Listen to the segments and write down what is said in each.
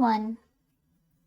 1।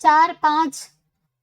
4-5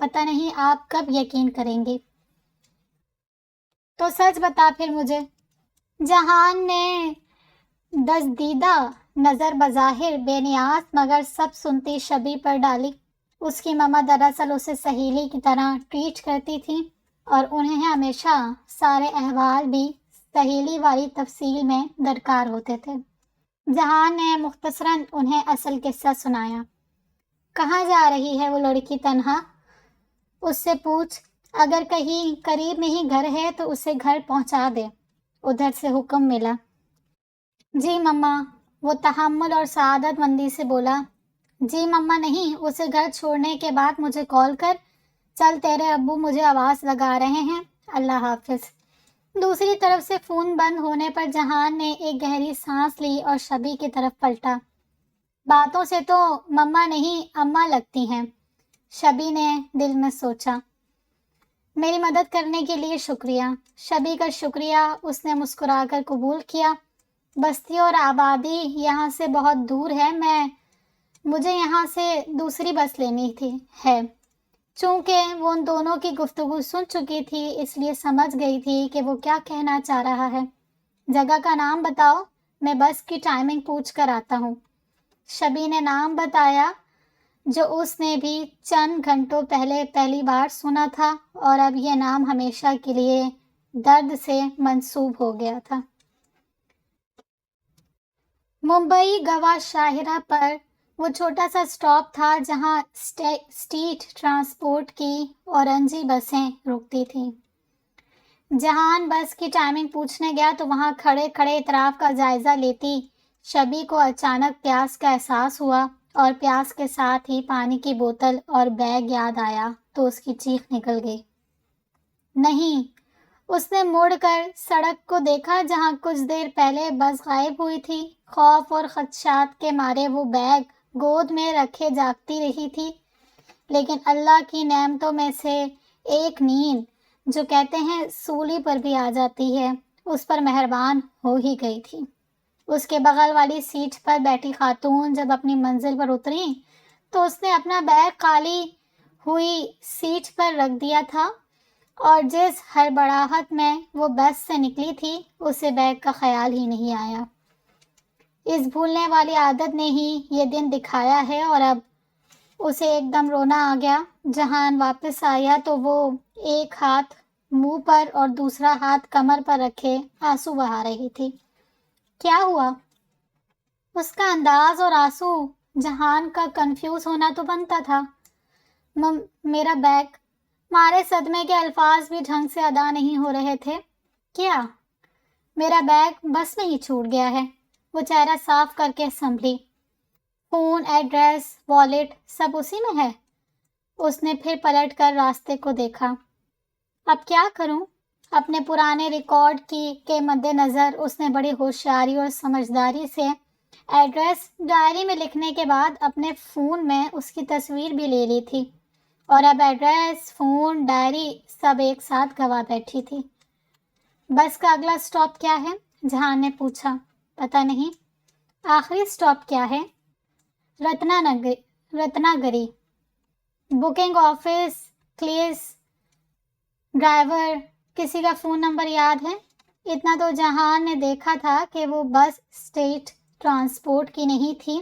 پتہ نہیں آپ کب یقین کریں گے۔ تو سچ بتا پھر مجھے۔ جہان نے دزدیدہ نظر بظاہر بے نیاز مگر سب سنتی شبی پر ڈالی۔ اس کی ماما دراصل اسے سہیلی کی طرح ٹریٹ کرتی تھی اور انہیں ہمیشہ سارے احوال بھی سہیلی والی تفصیل میں درکار ہوتے تھے۔ جہان نے مختصراً انہیں اصل قصہ سنایا۔ کہاں جا رہی ہے وہ لڑکی تنہا؟ اس سے پوچھ، اگر کہیں قریب میں ہی گھر ہے تو اسے گھر پہنچا دے، ادھر سے حکم ملا۔ جی مما، وہ تحمل اور سعادت مندی سے بولا۔ جی مما نہیں، اسے گھر چھوڑنے کے بعد مجھے کال کر۔ چل، تیرے ابو مجھے آواز لگا رہے ہیں، اللہ حافظ۔ دوسری طرف سے فون بند ہونے پر جہان نے ایک گہری سانس لی اور شبی کی طرف پلٹا۔ باتوں سے تو مما نہیں اماں لگتی ہیں، شبی نے دل میں سوچا۔ میری مدد کرنے کے لیے شکریہ۔ شبی کا شکریہ اس نے مسکرا کر قبول کیا۔ بستی اور آبادی یہاں سے بہت دور ہے، مجھے یہاں سے دوسری بس لینی ہے۔ چونکہ وہ ان دونوں کی گفتگو سن چکی تھی اس لیے سمجھ گئی تھی کہ وہ کیا کہنا چاہ رہا ہے۔ جگہ کا نام بتاؤ، میں بس کی ٹائمنگ پوچھ کر آتا ہوں۔ شبی نے نام بتایا جو اس نے بھی چند گھنٹوں پہلے پہلی بار سنا تھا اور اب یہ نام ہمیشہ کے لیے درد سے منسوب ہو گیا تھا۔ ممبئی گوا شاہراہ پر وہ چھوٹا سا اسٹاپ تھا جہاں اسٹیٹ ٹرانسپورٹ کی اورنجی بسیں رکتی تھیں۔ جہان بس کی ٹائمنگ پوچھنے گیا تو وہاں کھڑے کھڑے اطراف کا جائزہ لیتی شبی کو اچانک پیاس کا احساس ہوا اور پیاس کے ساتھ ہی پانی کی بوتل اور بیگ یاد آیا تو اس کی چیخ نکل گئی۔ نہیں، اس نے مڑ کر سڑک کو دیکھا جہاں کچھ دیر پہلے بس غائب ہوئی تھی۔ خوف اور خدشات کے مارے وہ بیگ گود میں رکھے جاگتی رہی تھی، لیکن اللہ کی نعمتوں میں سے ایک نیند جو کہتے ہیں سولی پر بھی آ جاتی ہے، اس پر مہربان ہو ہی گئی تھی۔ اس کے بغل والی سیٹ پر بیٹھی خاتون جب اپنی منزل پر اتری تو اس نے اپنا بیگ خالی ہوئی سیٹ پر رکھ دیا تھا اور جس ہڑبڑاہٹ میں وہ بس سے نکلی تھی اسے بیگ کا خیال ہی نہیں آیا۔ اس بھولنے والی عادت نے ہی یہ دن دکھایا ہے اور اب اسے ایک دم رونا آ گیا۔ جہان واپس آیا تو وہ ایک ہاتھ منہ پر اور دوسرا ہاتھ کمر پر رکھے آنسو بہا رہی تھی۔ کیا ہوا؟ اس کا انداز اور آنسو جہان کا کنفیوز ہونا تو بنتا تھا۔ میرا بیگ، مارے صدمے کے الفاظ بھی ڈھنگ سے ادا نہیں ہو رہے تھے۔ کیا؟ میرا بیگ بس میں ہی چھوٹ گیا ہے، وہ چہرہ صاف کر کے سنبھلی۔ فون، ایڈریس، والیٹ سب اسی میں ہے؟ اس نے پھر پلٹ کر راستے کو دیکھا۔ اب کیا کروں؟ اپنے پرانے ریکارڈ کے مد نظر اس نے بڑی ہوشیاری اور سمجھداری سے ایڈریس ڈائری میں لکھنے کے بعد اپنے فون میں اس کی تصویر بھی لے لی تھی اور اب ایڈریس، فون، ڈائری سب ایک ساتھ گوا بیٹھی تھی۔ بس کا اگلا اسٹاپ کیا ہے؟ جہان نے پوچھا۔ پتہ نہیں۔ آخری اسٹاپ کیا ہے؟ رتنا گری۔ بکنگ آفس، کلیس، ڈرائیور، کسی کا فون نمبر یاد ہے؟ اتنا تو جہان نے دیکھا تھا کہ وہ بس اسٹیٹ ٹرانسپورٹ کی نہیں تھی۔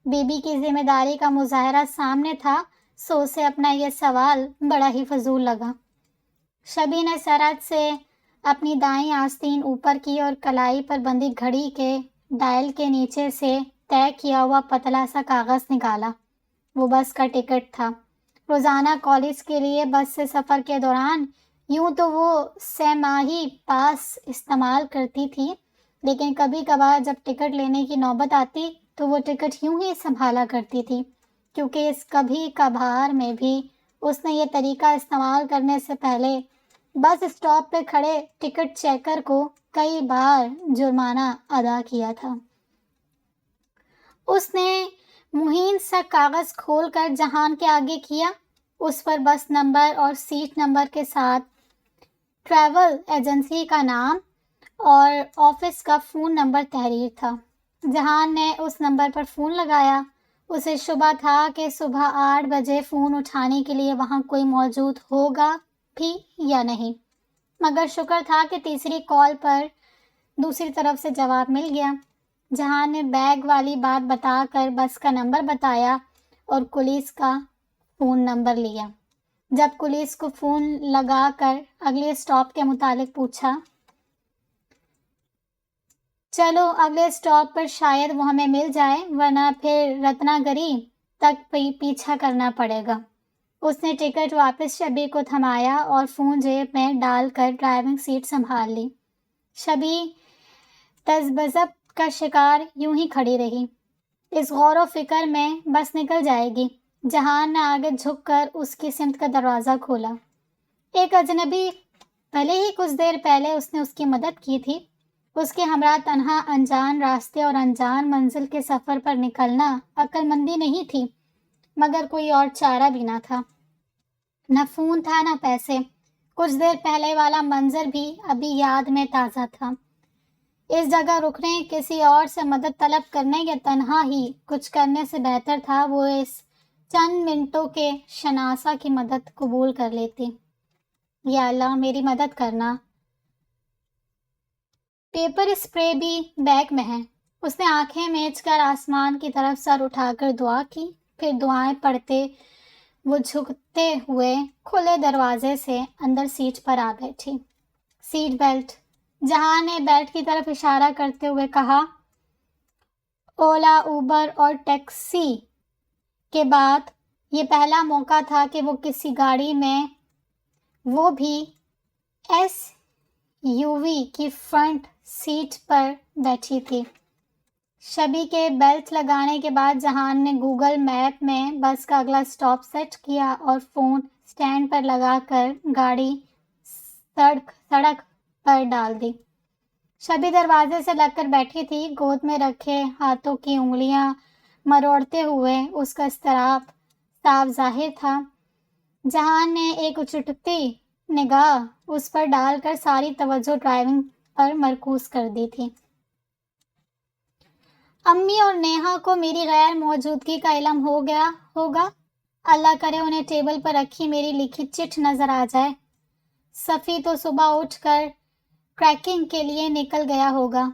بیوی کی ذمہ داری کا مظاہرہ سامنے تھا، سو اسے اپنا یہ سوال بڑا ہی فضول لگا۔ شبی نے سرعت سے اپنی دائیں آستین اوپر کی اور کلائی پر بندھی گھڑی کے ڈائل کے نیچے سے طے کیا ہوا پتلا سا کاغذ نکالا۔ وہ بس کا ٹکٹ تھا۔ روزانہ کالج کے لیے بس سے سفر کے دوران یوں تو وہ سہ ماہی پاس استعمال کرتی تھی، لیکن کبھی کبھار جب ٹکٹ لینے کی نوبت آتی تو وہ ٹکٹ یوں ہی سنبھالا کرتی تھی، کیونکہ اس کبھی کبھار میں بھی اس نے یہ طریقہ استعمال کرنے سے پہلے بس اسٹاپ پہ کھڑے ٹکٹ چیکر کو کئی بار جرمانہ ادا کیا تھا۔ اس نے مہین سا کاغذ کھول کر جہان کے آگے کیا۔ اس پر بس نمبر اور سیٹ نمبر کے ساتھ ٹریول ایجنسی کا نام اور آفس کا فون نمبر تحریر تھا۔ جہان نے اس نمبر پر فون لگایا۔ اسے شبہ تھا کہ صبح 8 بجے فون اٹھانے کے لیے وہاں کوئی موجود ہوگا بھی یا نہیں، مگر شکر تھا کہ تیسری کال پر دوسری طرف سے جواب مل گیا۔ جہان نے بیگ والی بات بتا کر بس کا نمبر بتایا اور کلیس کا فون نمبر لیا۔ جب کلیس کو فون لگا کر اگلے اسٹاپ کے متعلق پوچھا، چلو اگلے اسٹاپ پر شاید وہ ہمیں مل جائے، ورنہ پھر رتنا گری تک پیچھا کرنا پڑے گا۔ اس نے ٹکٹ واپس شبی کو تھمایا اور فون جیب میں ڈال کر ڈرائیونگ سیٹ سنبھال لی۔ شبی تذبذب کا شکار یوں ہی کھڑی رہی، اس غور و فکر میں بس نکل جائے گی۔ جہان نے آگے جھک کر اس کی سمت کا دروازہ کھولا۔ ایک اجنبی، بھلے ہی کچھ دیر پہلے اس نے اس کی مدد کی تھی، اس کے ہمراہ تنہا انجان راستے اور انجان منزل کے سفر پر نکلنا عقل مندی نہیں تھی، مگر کوئی اور چارہ بھی نہ تھا۔ نہ فون تھا نہ پیسے۔ کچھ دیر پہلے والا منظر بھی ابھی یاد میں تازہ تھا۔ اس جگہ رکنے، کسی اور سے مدد طلب کرنے یا تنہا ہی کچھ کرنے سے بہتر تھا وہ اس چند منٹوں کے شناسہ کی مدد قبول کر لیتی۔ یا اللہ میری مدد کرنا۔ پیپر اسپرے بھی بیگ میں ہے۔ اس نے آنکھیں میچ کر آسمان کی طرف سر اٹھا کر دعا کی، پھر دعائیں پڑھتے وہ جھکتے ہوئے کھلے دروازے سے اندر سیٹ پر آ بیٹھی۔ Seat belt. جہاں نے بیلٹ کی طرف اشارہ کرتے ہوئے کہا۔ اولا، اوبر اور ٹیکسی کے بعد یہ پہلا موقع تھا کہ وہ کسی گاڑی میں، وہ بھی ایس یو وی کی فرنٹ سیٹ پر بیٹھی تھی۔ شبی کے بیلٹ لگانے کے بعد جہان نے گوگل میپ میں بس کا اگلا اسٹاپ سیٹ کیا اور فون اسٹینڈ پر لگا کر گاڑی سڑک پر ڈال دی۔ شبی دروازے سے لگ کر بیٹھی تھی، گود میں رکھے ہاتھوں کی انگلیاں مروڑتے ہوئے۔ اس کا اضطراب صاف ظاہر تھا۔ جہان نے ایک اچٹتی نگاہ اس پر ڈال کر ساری توجہ ڈرائیونگ پر مرکوز کر دی تھی۔ امی اور نیہا کو میری غیر موجودگی کا علم ہو گیا ہوگا۔ اللہ کرے انہیں ٹیبل پر رکھی میری لکھی چٹھ نظر آ جائے۔ صفی تو صبح اٹھ کر ٹریکنگ کے لیے نکل گیا ہوگا۔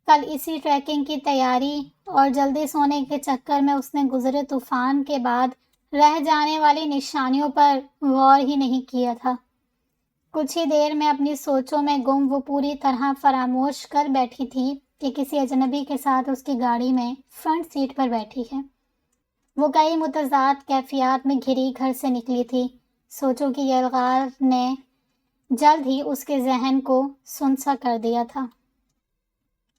کل اسی ٹریکنگ کی تیاری اور جلدی سونے کے چکر میں اس نے گزرے طوفان کے بعد رہ جانے والی نشانیوں پر غور ہی نہیں کیا تھا۔ کچھ ہی دیر میں اپنی سوچوں میں گم وہ پوری طرح فراموش کر بیٹھی تھی کہ کسی اجنبی کے ساتھ اس کی گاڑی میں فرنٹ سیٹ پر بیٹھی ہے۔ وہ کئی متضاد کیفیات میں گھری گھر سے نکلی تھی۔ سوچوں کی یہ الغار نے جلد ہی اس کے ذہن کو سنسا کر دیا تھا۔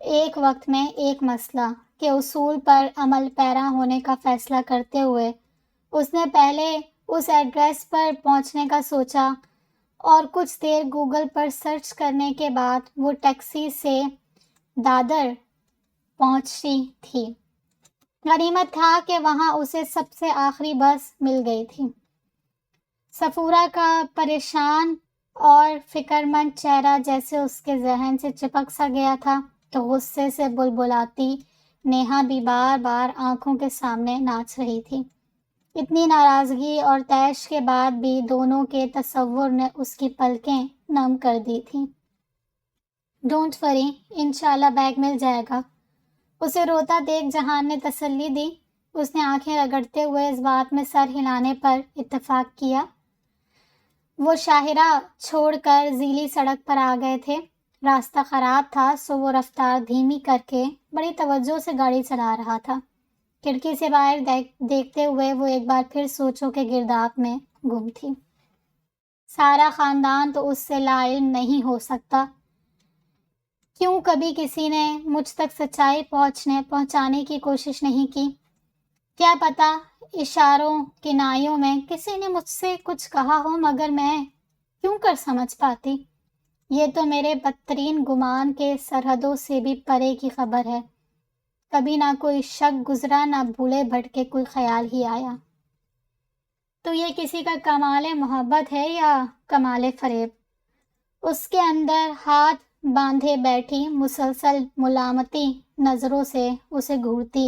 ایک وقت میں ایک مسئلہ کے اصول پر عمل پیرا ہونے کا فیصلہ کرتے ہوئے اس نے پہلے اس ایڈریس پر پہنچنے کا سوچا اور کچھ دیر گوگل پر سرچ کرنے کے بعد وہ ٹیکسی سے دادر پہنچی تھی۔ غنیمت تھا کہ وہاں اسے سب سے آخری بس مل گئی تھی۔ صفورہ کا پریشان اور فکرمند چہرہ جیسے اس کے ذہن سے چپک سا گیا تھا، تو غصے سے بلبلاتی نیہا بھی بار بار آنکھوں کے سامنے ناچ رہی تھی۔ اتنی ناراضگی اور طیش کے بعد بھی دونوں کے تصور نے اس کی پلکیں نم کر دی تھیں۔ ڈونٹ وری، انشاءاللہ بیگ مل جائے گا۔ اسے روتا دیکھ جہان نے تسلی دی۔ اس نے آنکھیں رگڑتے ہوئے اس بات میں سر ہلانے پر اتفاق کیا۔ وہ شاہراہ چھوڑ کر زیلی سڑک پر آ گئے تھے۔ راستہ خراب تھا سو وہ رفتار دھیمی کر کے بڑی توجہ سے گاڑی چلا رہا تھا۔ کھڑکی سے باہر دیکھتے ہوئے وہ ایک بار پھر سوچوں کے گرداب میں گم تھی۔ سارا خاندان تو اس سے لا علم نہیں ہو سکتا۔ کیوں کبھی کسی نے مجھ تک سچائی پہنچانے کی کوشش نہیں کی؟ کیا پتا اشاروں کنایوں میں کسی نے مجھ سے کچھ کہا ہو، مگر میں کیوں کر سمجھ پاتی؟ یہ تو میرے بدترین گمان کے سرحدوں سے بھی پرے کی خبر ہے۔ کبھی نہ کوئی شک گزرا، نہ بھولے بھٹکے کوئی خیال ہی آیا۔ تو یہ کسی کا کمال محبت ہے یا کمال فریب؟ اس کے اندر ہاتھ باندھے بیٹھی مسلسل ملامتی نظروں سے اسے گھورتی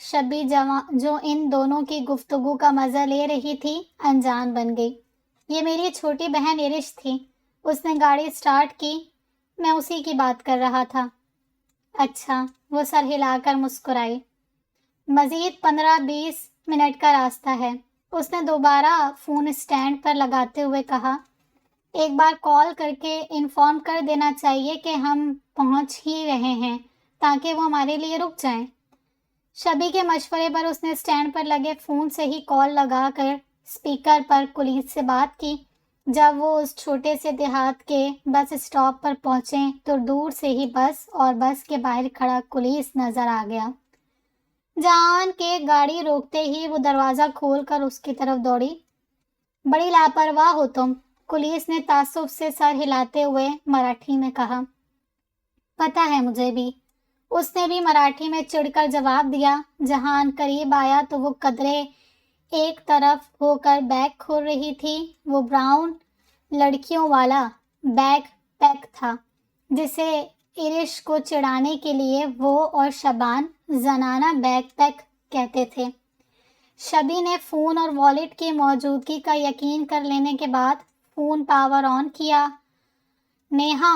شبی جو ان دونوں کی گفتگو کا مزہ لے رہی تھی انجان بن گئی۔ یہ میری چھوٹی بہن ارش تھی، اس نے گاڑی سٹارٹ کی، میں اسی کی بات کر رہا تھا۔ اچھا، وہ سر ہلا کر مسکرائی۔ مزید 15-20 منٹ کا راستہ ہے، اس نے دوبارہ فون اسٹینڈ پر لگاتے ہوئے کہا۔ ایک بار کال کر کے انفارم کر دینا چاہیے کہ ہم پہنچ ہی رہے ہیں تاکہ وہ ہمارے لیے رک جائیں۔ شبی کے مشورے پر اس نے اسٹینڈ پر لگے فون سے ہی کال لگا کر اسپیکر پر کلیس سے بات کی۔ جب وہ اس چھوٹے سے دیہات کے بس اسٹاپ پر پہنچے تو دور سے ہی بس اور بس کے باہر کھڑا کلیس نظر آ گیا۔ جان کے گاڑی روکتے ہی وہ دروازہ کھول کر اس کی طرف دوڑی۔ بڑی لاپرواہ ہو تم، کلیس نے تعصب سے سر ہلاتے ہوئے مراٹھی میں کہا۔ پتہ ہے مجھے بھی، اس نے بھی مراٹھی میں چڑھ کر جواب دیا۔ جہان قریب آیا تو وہ قدرے ایک طرف ہو کر بیگ کھول رہی تھی۔ وہ براؤن لڑکیوں والا بیگ پیک تھا جسے ارش کو چڑھانے کے لیے وہ اور شبان زنانہ بیگ پیک کہتے تھے۔ شبی نے فون اور والیٹ کی موجودگی کا یقین کر لینے کے بعد فون پاور آن کیا۔ نیہا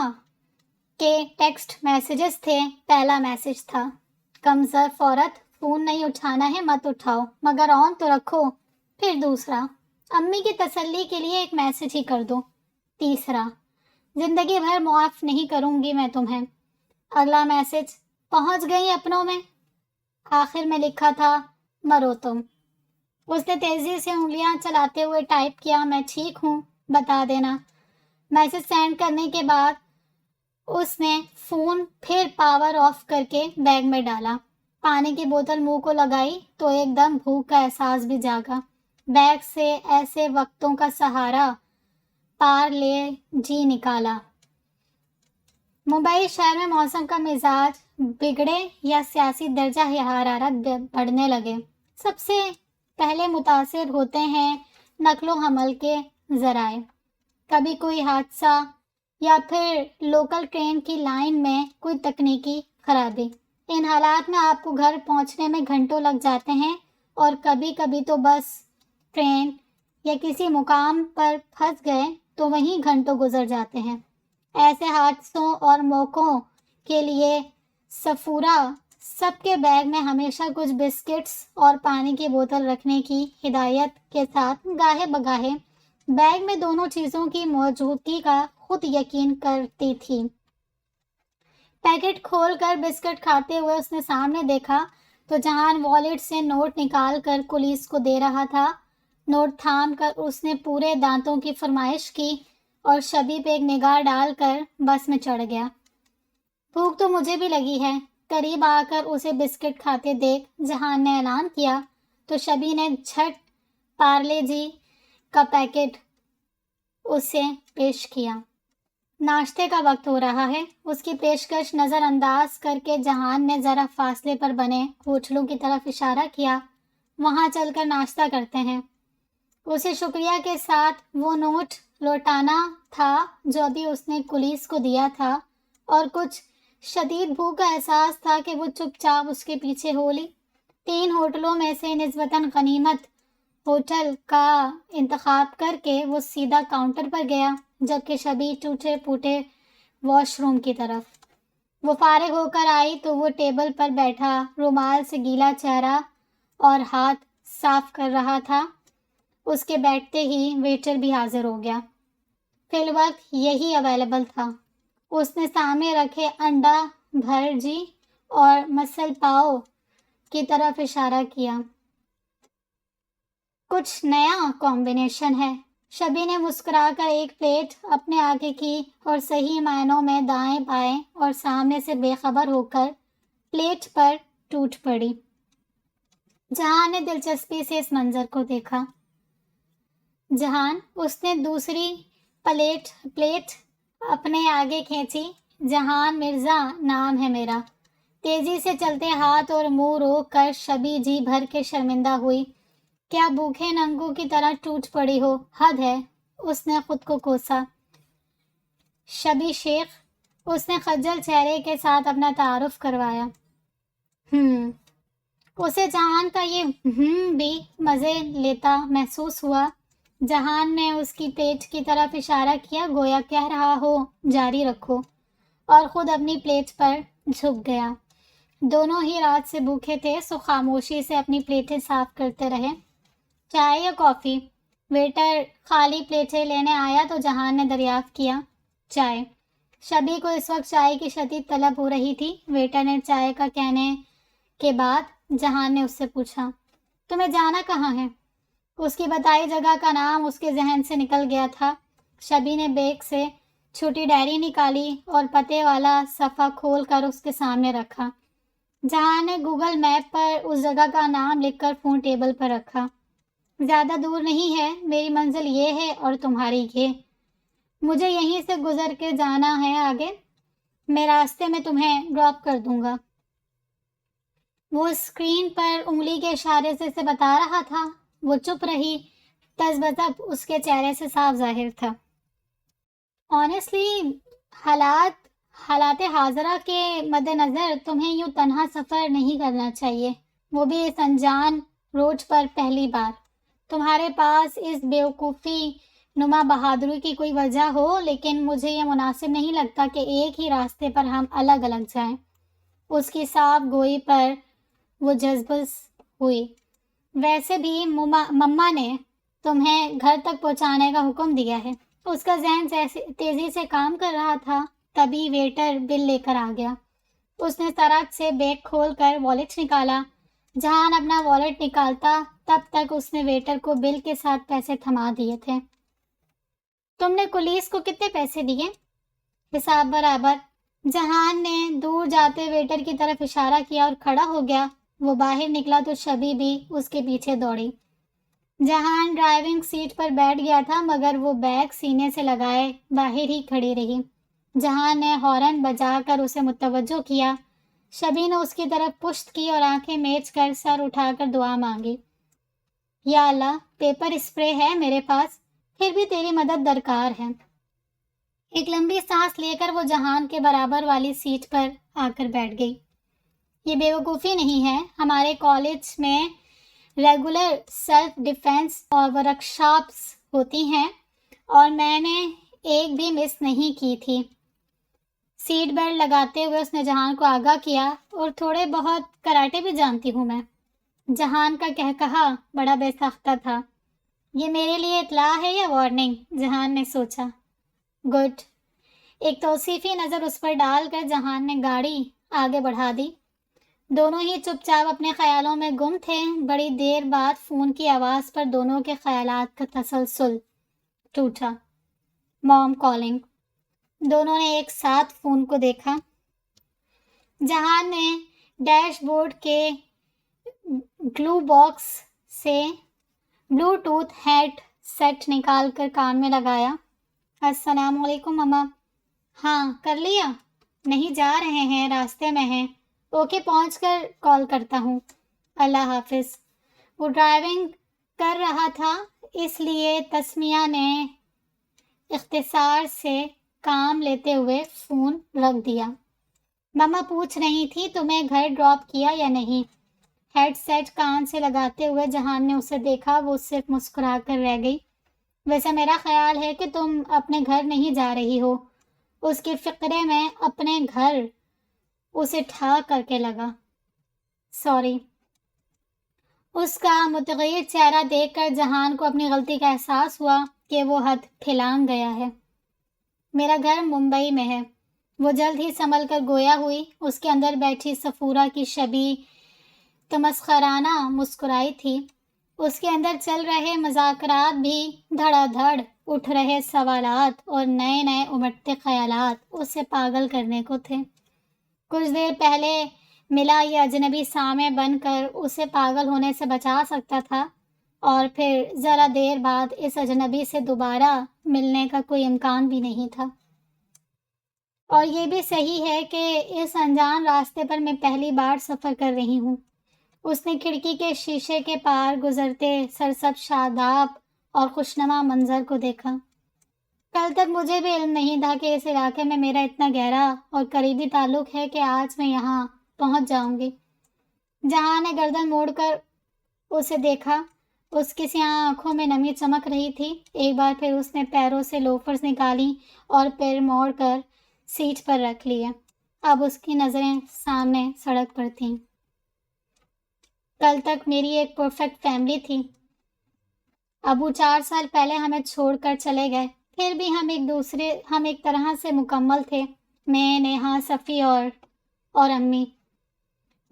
کے ٹیکسٹ میسیجز تھے۔ پہلا میسیج تھا، کمزرف عورت، فون نہیں اٹھانا ہے مت اٹھاؤ مگر آن تو رکھو۔ پھر دوسرا، امی کی تسلی کے لیے ایک میسیج ہی کر دو۔ تیسرا، زندگی بھر معاف نہیں کروں گی میں تمہیں۔ اگلا میسیج، پہنچ گئی اپنوں میں۔ آخر میں لکھا تھا، مرو تم۔ اس نے تیزی سے انگلیاں چلاتے ہوئے ٹائپ کیا، میں ٹھیک ہوں، بتا دینا۔ میسیج سینڈ کرنے کے بعد اس نے فون پھر پاور آف کر کے بیگ میں ڈالا۔ پانی کی بوتل منہ کو لگائی تو ایک دم بھوک کا احساس بھی جاگا۔ بیگ سے ایسے وقتوں کا سہارا پار لے جی نکالا۔ ممبئی شہر میں موسم کا مزاج بگڑے یا سیاسی درجہ حرارت بڑھنے لگے، سب سے پہلے متاثر ہوتے ہیں نقل و حمل کے ذرائع۔ کبھی کوئی حادثہ یا پھر لوکل ٹرین کی لائن میں کوئی تکنیکی خرابی۔ ان حالات میں آپ کو گھر پہنچنے میں گھنٹوں لگ جاتے ہیں اور کبھی کبھی تو بس، ٹرین یا کسی مقام پر پھنس گئے تو وہیں گھنٹوں گزر جاتے ہیں۔ ایسے حادثوں اور موقعوں کے لیے سفورہ سب کے بیگ میں ہمیشہ کچھ بسکٹس اور پانی کی بوتل رکھنے کی ہدایت کے ساتھ گاہے بگاہے بیگ میں دونوں چیزوں کی موجودگی کا خود یقین کرتی تھی۔ پیکٹ کھول کر بسکٹ کھاتے ہوئے اس نے سامنے دیکھا تو جہان والیٹ سے نوٹ نکال کر کلیس کو دے رہا تھا۔ نوٹ تھام کر اس نے پورے دانتوں کی فرمائش کی اور شبی پہ ایک نگاہ ڈال کر بس میں چڑھ گیا۔ بھوک تو مجھے بھی لگی ہے، قریب آ کر اسے بسکٹ کھاتے دیکھ جہان نے اعلان کیا تو شبی نے جھٹ پارلے جی کا پیکٹ اسے پیش کیا۔ ناشتے کا وقت ہو رہا ہے، اس کی پیشکش نظر انداز کر کے جہان نے ذرا فاصلے پر بنے ہوٹلوں کی طرف اشارہ کیا، وہاں چل کر ناشتہ کرتے ہیں۔ اسے شکریہ کے ساتھ وہ نوٹ لوٹانا تھا جو ابھی اس نے کلیس کو دیا تھا اور کچھ شدید بھوک کا احساس تھا کہ وہ چپ چاپ اس کے پیچھے ہو لی۔ 3 ہوٹلوں میں سے نسبتاً غنیمت ہوٹل کا انتخاب کر کے وہ سیدھا کاؤنٹر پر گیا، جبکہ شبی ٹوٹے پھوٹے واش روم کی طرف۔ وہ فارغ ہو کر آئی تو وہ ٹیبل پر بیٹھا رومال سے گیلا چہرہ اور ہاتھ صاف کر رہا تھا۔ اس کے بیٹھتے ہی ویٹر بھی حاضر ہو گیا۔ فی الوقت یہی اویلیبل تھا۔ اس نے سامنے رکھے انڈا بھرجی اور مسل پاؤ کی طرف اشارہ کیا۔ کچھ نیا کمبینیشن ہے۔ شبی نے مسکرا کر ایک پلیٹ اپنے آگے کی اور صحیح معنوں میں دائیں بائیں اور سامنے سے بے خبر ہو کر پلیٹ پر ٹوٹ پڑی۔ جہان نے دلچسپی سے اس منظر کو دیکھا۔ جہان، اس نے دوسری پلیٹ اپنے آگے کھینچی۔ جہان مرزا نام ہے میرا۔ تیزی سے چلتے ہاتھ اور منہ روک کر شبی جی بھر کے شرمندہ ہوئی۔ کیا بھوکے ننگوں کی طرح ٹوٹ پڑی ہو، حد ہے، اس نے خود کو کوسا۔ شبی شیخ، اس نے خجل چہرے کے ساتھ اپنا تعارف کروایا۔ اسے جہان کا یہ بھی مزے لیتا محسوس ہوا۔ جہان نے اس کی پیٹ کی طرف اشارہ کیا، گویا کہہ رہا ہو جاری رکھو، اور خود اپنی پلیٹ پر جھک گیا۔ دونوں ہی رات سے بھوکے تھے، سو خاموشی سے اپنی پلیٹیں صاف کرتے رہے۔ چائے یا کافی؟ ویٹر خالی پلیٹیں لینے آیا تو جہان نے دریافت کیا، چائے۔ شبی کو اس وقت چائے کی شدید طلب ہو رہی تھی۔ ویٹر نے چائے کا کہنے کے بعد جہان نے اس سے پوچھا، تمہیں جانا کہاں ہے؟ اس کی بتائی جگہ کا نام اس کے ذہن سے نکل گیا تھا۔ شبی نے بیگ سے چھوٹی ڈائری نکالی اور پتے والا صفحہ کھول کر اس کے سامنے رکھا۔ جہان نے گوگل میپ پر اس جگہ کا نام لکھ کر فون ٹیبل پر رکھا۔ زیادہ دور نہیں ہے، میری منزل یہ ہے اور تمہاری یہ۔ مجھے یہیں سے گزر کے جانا ہے آگے، میں راستے میں تمہیں ڈراپ کر دوں گا۔ وہ اسکرین پر انگلی کے اشارے سے اسے بتا رہا تھا۔ وہ چپ رہی، تذبذب اس کے چہرے سے صاف ظاہر تھا۔ آنیسٹلی حالات حاضرہ کے مد نظر تمہیں یوں تنہا سفر نہیں کرنا چاہیے، وہ بھی اس انجان روڈ پر پہلی بار۔ تمہارے پاس اس بیوقوفی نما بہادری کی کوئی وجہ ہو، لیکن مجھے یہ مناسب نہیں لگتا کہ ایک ہی راستے پر ہم الگ الگ جائیں۔ اس کی صاف گوئی پر وہ جذبس ہوئی۔ ویسے بھی مما نے تمہیں گھر تک پہنچانے کا حکم دیا ہے۔ اس کا ذہن تیزی سے کام کر رہا تھا، تبھی ویٹر بل لے کر آ گیا۔ اس نے سرک سے بیگ کھول کر والیٹ نکالا۔ جہان اپنا والیٹ نکالتا تب تک اس نے ویٹر کو بل کے ساتھ پیسے تھما دیے تھے۔ تم نے پولیس کو کتنے پیسے دیے؟ حساب برابر۔ جہان نے دور جاتے ویٹر کی طرف اشارہ کیا اور کھڑا ہو گیا۔ وہ باہر نکلا تو شبی بھی اس کے پیچھے دوڑی۔ جہان ڈرائیونگ سیٹ پر بیٹھ گیا تھا، مگر وہ بیگ سینے سے لگائے باہر ہی کھڑی رہی۔ جہان نے ہارن بجا کر اسے متوجہ کیا۔ شبی نے اس کی طرف پشت کی اور آنکھیں میچ کر سر اٹھا کر دعا مانگی، یا اللہ، پیپر اسپرے ہے میرے پاس، پھر بھی تیری مدد درکار ہے۔ ایک لمبی سانس لے کر وہ جہان کے برابر والی سیٹ پر آ کر بیٹھ گئی۔ یہ بیوقوفی نہیں ہے، ہمارے کالج میں ریگولر سیلف ڈیفینس اور ورکشاپس ہوتی ہیں، اور میں نے ایک بھی مس نہیں کی تھی۔ سیٹ بیلٹ لگاتے ہوئے اس نے جہان کو آگاہ کیا، اور تھوڑے بہت کراٹے بھی جانتی ہوں میں۔ جہان کا کہا بڑا بے ساختہ تھا۔ یہ میرے لیے اطلاع ہے یا وارننگ؟ جہان نے سوچا۔ گڈ۔ ایک توصیفی نظر اس پر ڈال کر جہان نے گاڑی آگے بڑھا دی۔ دونوں ہی چپ چاپ اپنے خیالوں میں گم تھے۔ بڑی دیر بعد فون کی آواز پر دونوں کے خیالات کا تسلسل ٹوٹا۔ مام کالنگ۔ دونوں نے ایک ساتھ فون کو دیکھا۔ جہان نے ڈیش بورڈ کے گلو باکس سے بلوٹوتھ ہیڈ سیٹ نکال کر کان میں لگایا۔ السلام علیکم مما۔ ہاں، کر لیا؟ نہیں، جا رہے ہیں، راستے میں ہیں۔ اوکے، پہنچ کر کال کرتا ہوں۔ اللہ حافظ۔ وہ ڈرائیونگ کر رہا تھا، اس لیے تسمیہ نے اختصار سے کام لیتے ہوئے فون رکھ دیا۔ مما پوچھ رہی تھی تمہیں گھر ڈراپ کیا یا نہیں۔ ہیڈ سیٹ کان سے لگاتے ہوئے جہان نے اسے دیکھا، وہ صرف مسکرا کر رہ گئی۔ ویسے میرا خیال ہے کہ تم اپنے گھر نہیں جا رہی ہو۔ اس کے فقرے میں اپنے گھر اسے ٹھا کر کے لگا۔ سوری۔ اس کا متغیر چہرہ دیکھ کر جہان کو اپنی غلطی کا احساس ہوا کہ وہ حد پھلانگ گیا ہے۔ میرا گھر ممبئی میں ہے۔ وہ جلد ہی سنبھل کر گویا ہوئی۔ اس کے اندر بیٹھی صفورہ کی شبی تمسخرانہ مسکرائی تھی۔ اس کے اندر چل رہے مذاکرات بھی دھڑا دھڑ اٹھ رہے سوالات اور نئے نئے امٹتے خیالات اسے پاگل کرنے کو تھے۔ کچھ دیر پہلے ملا یہ اجنبی سامع بن کر اسے پاگل ہونے سے بچا سکتا تھا، اور پھر ذرا دیر بعد اس اجنبی سے دوبارہ ملنے کا کوئی امکان بھی نہیں تھا۔ اور یہ بھی صحیح ہے کہ اس انجان راستے پر میں پہلی بار سفر کر رہی ہوں۔ اس نے کھڑکی کے شیشے کے پار گزرتے سرسبز شاداب اور خوشنما منظر کو دیکھا۔ کل تک مجھے بھی علم نہیں تھا کہ اس علاقے میں میرا اتنا گہرا اور قریبی تعلق ہے کہ آج میں یہاں پہنچ جاؤں گی۔ جہاں نے گردن موڑ کر اسے دیکھا۔ اس کی سیاہ آنکھوں میں نمی چمک رہی تھی۔ ایک بار پھر اس نے پیروں سے لوفرز نکالی اور پیر موڑ کر سیٹ پر رکھ لیے۔ اب اس کی نظریں سامنے سڑک پر تھیں۔ کل تک میری ایک پرفیکٹ فیملی تھی۔ ابو 4 سال پہلے ہمیں چھوڑ کر چلے گئے، پھر بھی ہم ایک طرح سے مکمل تھے۔ میں، نیہا، صفی اور امی۔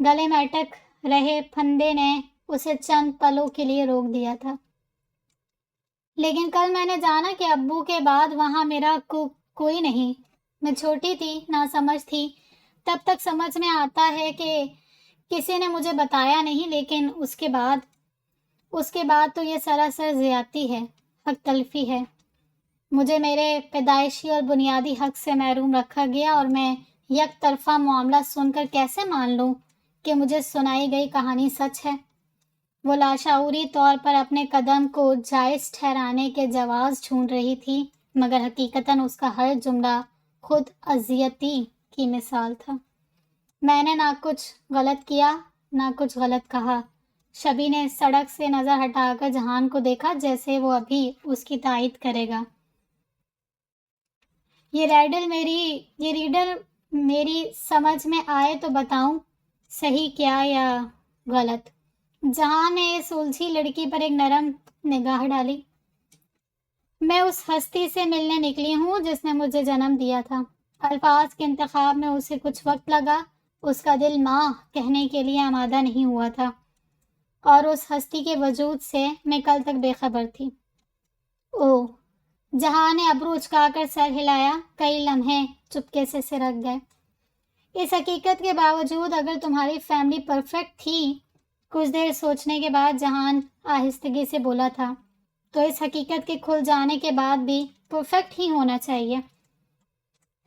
گلے میں اٹک رہے پھندے نے اسے چند پلوں کے لیے روک دیا تھا۔ لیکن کل میں نے جانا کہ ابو کے بعد وہاں میرا کوئی نہیں۔ میں چھوٹی تھی، ناسمجھ تھی۔ تب تک سمجھ میں آتا ہے کہ کسی نے مجھے بتایا نہیں، لیکن اس کے بعد تو یہ سراسر زیادتی ہے، حق تلفی ہے۔ مجھے میرے پیدائشی اور بنیادی حق سے محروم رکھا گیا، اور میں یک طرفہ معاملہ سن کر کیسے مان لوں کہ مجھے سنائی گئی کہانی سچ ہے؟ وہ لاشعوری طور پر اپنے قدم کو جائز ٹھہرانے کے جواز ڈھونڈ رہی تھی، مگر حقیقتاً اس کا ہر جملہ خود اذیتی کی مثال تھا۔ میں نے نہ کچھ غلط کیا، نہ کچھ غلط کہا۔ شبی نے سڑک سے نظر ہٹا کر جہان کو دیکھا، جیسے وہ ابھی اس کی تائید کرے گا۔ یہ ریڈر میری سمجھ میں آئے تو بتاؤں صحیح کیا یا غلط؟ جہاں نے اس الجھی لڑکی پر ایک نرم نگاہ ڈالی۔ میں اس ہستی سے ملنے نکلی ہوں جس نے مجھے جنم دیا تھا۔ الفاظ کے انتخاب میں اسے کچھ وقت لگا۔ اس کا دل ماں کہنے کے لیے آمادہ نہیں ہوا تھا، اور اس ہستی کے وجود سے میں کل تک بے خبر تھی۔ اوہ! جہاں نے ابرو اچکا کر سر ہلایا۔ کئی لمحے چپکے سے سرک گئے۔ اس حقیقت کے باوجود اگر تمہاری فیملی پرفیکٹ تھی، کچھ دیر سوچنے کے بعد جہان آہستگی سے بولا تھا، تو اس حقیقت کے کھل جانے کے بعد بھی پرفیکٹ ہی ہونا چاہیے۔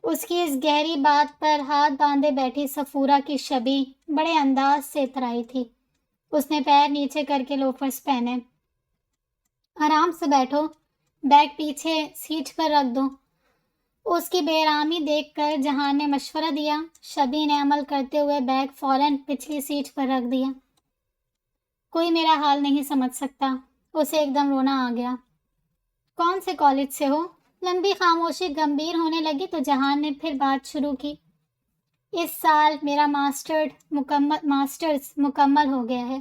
اس کی اس گہری بات پر ہاتھ باندھے بیٹھی صفورہ کی شبی بڑے انداز سے اترائی تھی۔ اس نے پیر نیچے کر کے لوفرز پہنے۔ آرام سے بیٹھو، بیگ پیچھے سیٹ پر رکھ دو۔ اس کی بے آرامی دیکھ کر جہان نے مشورہ دیا۔ شبی نے عمل کرتے ہوئے بیگ فوراً پچھلی سیٹ پر رکھ دیا۔ کوئی میرا حال نہیں سمجھ سکتا۔ اسے ایک دم رونا آ گیا۔ کون سے کالج سے ہو؟ لمبی خاموشی گمبھیر ہونے لگی تو جہان نے پھر بات شروع کی۔ اس سال میرا ماسٹرز مکمل ہو گیا ہے۔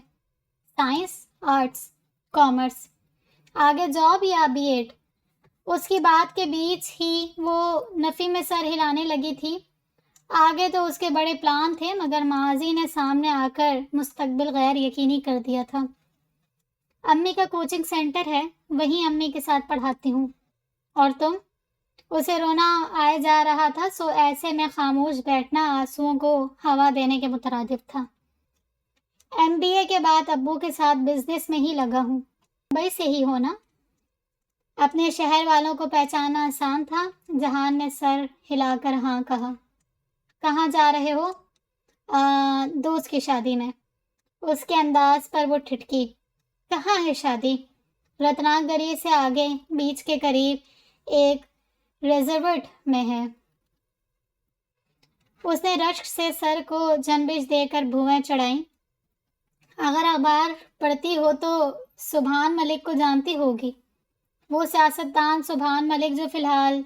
Science, arts, commerce. آگے جاب یا بی ایڈ؟ اس کی بات کے بیچ ہی وہ نفی میں سر ہلانے لگی تھی۔ آگے تو اس کے بڑے پلان تھے، مگر ماضی نے سامنے آ کر مستقبل غیر یقینی کر دیا تھا۔ امی کا کوچنگ سینٹر ہے، وہیں امی کے ساتھ پڑھاتی ہوں۔ اور تم؟ اسے رونا آئے جا رہا تھا، سو ایسے میں خاموش بیٹھنا آنسوؤں کو ہوا دینے کے مترادف تھا۔ MBA کے بعد ابو کے ساتھ بزنس میں ہی لگا ہوں۔ ممبئی سے ہی ہو نا؟ اپنے شہر والوں کو پہچاننا آسان تھا۔ جہان نے سر ہلا کر ہاں کہا۔ کہاں جا رہے ہو؟ دوست کی شادی میں۔ اس کے انداز پر وہ ٹھٹکی۔ کہاں ہے شادی؟ رتناک گری سے آگے بیچ کے قریب ایک ریزورٹ میں ہے۔ اس نے رشک سے سر کو جنبش دے کر بھویں چڑھائیں۔ اگر اخبار پڑھتی ہو تو سبحان ملک کو جانتی ہوگی، وہ سیاستدان سبحان ملک جو فی الحال…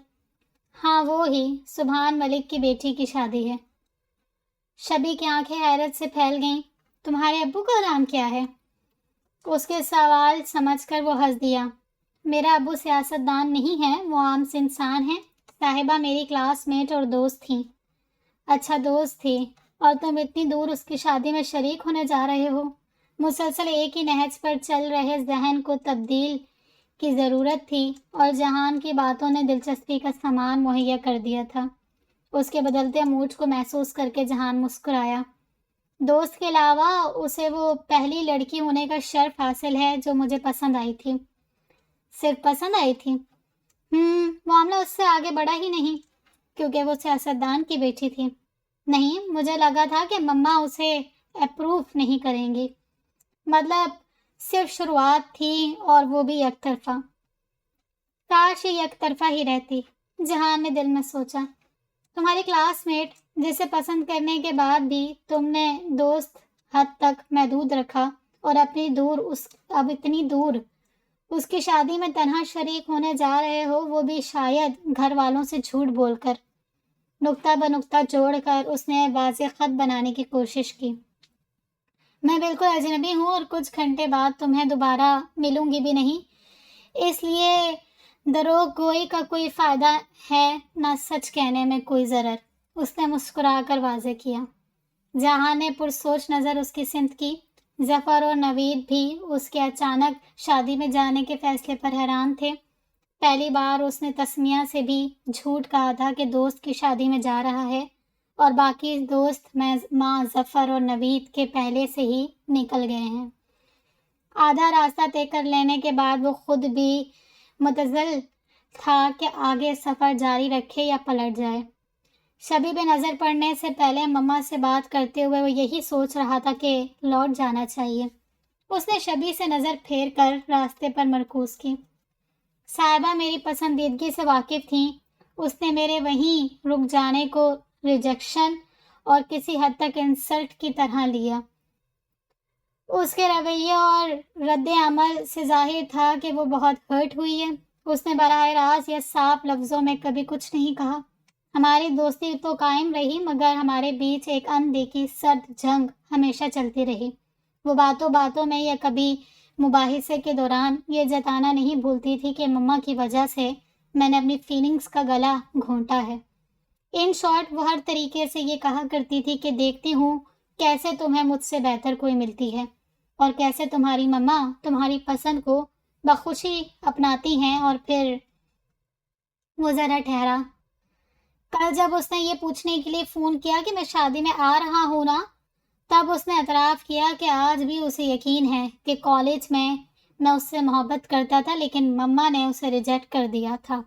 ہاں وہ ہی، سبحان ملک کی بیٹی کی شادی ہے۔ شبی کی آنکھیں حیرت سے پھیل گئیں۔ تمہارے ابو کا نام کیا ہے؟ اس کے سوال سمجھ کر وہ ہنس دیا۔ میرا ابو سیاستدان نہیں ہے، وہ عام سے انسان ہے۔ صاحبہ میری کلاس میٹ اور دوست تھیں۔ اچھا دوست تھی، اور تم اتنی دور اس کی شادی میں شریک ہونے جا رہے ہو؟ مسلسل ایک ہی نہج پر چل رہے ذہن کو تبدیل کی ضرورت تھی، اور جہان کی باتوں نے دلچسپی کا سامان مہیا کر دیا تھا۔ اس کے بدلتے موڈ کو محسوس کر کے جہان مسکرایا۔ دوست کے علاوہ اسے وہ پہلی لڑکی ہونے کا شرف حاصل ہے جو مجھے پسند آئی تھی۔ صرف پسند آئی تھی؟ معاملہ اس سے آگے بڑھا ہی نہیں، کیونکہ وہ سیاستدان کی بیٹی تھی۔ نہیں، مجھے لگا تھا کہ مما اسے اپروو نہیں کریں گی۔ مطلب صرف شروعات تھی، اور وہ بھی یک طرفہ۔ کاش یہ یک طرفہ ہی رہتی، جہان نے دل میں سوچا۔ تمہاری کلاس میٹ جسے پسند کرنے کے بعد بھی تم نے دوست حد تک محدود رکھا اور اب اتنی دور اس کی شادی میں تنہا شریک ہونے جا رہے ہو، وہ بھی شاید گھر والوں سے جھوٹ بول کر۔ نقطہ بنقطہ جوڑ کر اس نے واضح خط بنانے کی کوشش کی۔ میں بالکل اجنبی ہوں اور کچھ گھنٹے بعد تمہیں دوبارہ ملوں گی بھی نہیں، اس لیے دروغ گوئی کا کوئی فائدہ ہے نہ سچ کہنے میں کوئی ضرر، اس نے مسکرا کر واضح کیا۔ جہاں نے پرسوچ نظر اس کی سمت کی۔ ظفر اور نوید بھی اس کے اچانک شادی میں جانے کے فیصلے پر حیران تھے۔ پہلی بار اس نے تسمیہ سے بھی جھوٹ کہا تھا کہ دوست کی شادی میں جا رہا ہے، اور باقی دوست ماں ظفر اور نوید کے پہلے سے ہی نکل گئے ہیں۔ آدھا راستہ طے کر لینے کے بعد وہ خود بھی متزل تھا کہ آگے سفر جاری رکھے یا پلٹ جائے۔ شبی پہ نظر پڑنے سے پہلے مما سے بات کرتے ہوئے وہ یہی سوچ رہا تھا کہ لوٹ جانا چاہیے۔ اس نے شبی سے نظر پھیر کر راستے پر مرکوز کی۔ صاحبہ میری پسندیدگی سے واقف تھیں۔ اس نے میرے وہیں رک جانے کو ریجیکشن اور کسی حد تک انسلٹ کی طرح لیا۔ اس کے رویے اور رد عمل سے ظاہر تھا کہ وہ بہت ہرٹ ہوئی ہے۔ اس نے براہ راست یا صاف لفظوں میں کبھی کچھ نہیں کہا۔ ہماری دوستی تو قائم رہی، مگر ہمارے بیچ ایک اندیکھی سرد جنگ ہمیشہ چلتی رہی۔ وہ باتوں باتوں میں یا کبھی مباحثے کے دوران یہ جتانا نہیں بھولتی تھی کہ مما کی وجہ سے میں نے اپنی فیلنگز کا گلا گھونٹا ہے۔ ان شارٹ وہ ہر طریقے سے یہ کہا کرتی تھی کہ دیکھتی ہوں کیسے تمہیں مجھ سے بہتر کوئی ملتی ہے، اور کیسے تمہاری مما تمہاری پسند کو بخوشی اپناتی ہیں۔ اور پھر وہ ذرا ٹھہرا۔ کل جب اس نے یہ پوچھنے کے لیے فون کیا کہ میں شادی میں آ رہا ہوں نا، تب اس نے اعتراف کیا کہ آج بھی اسے یقین ہے کہ کالج میں اس سے محبت کرتا تھا، لیکن مما نے اسے ریجیکٹ کر دیا تھا،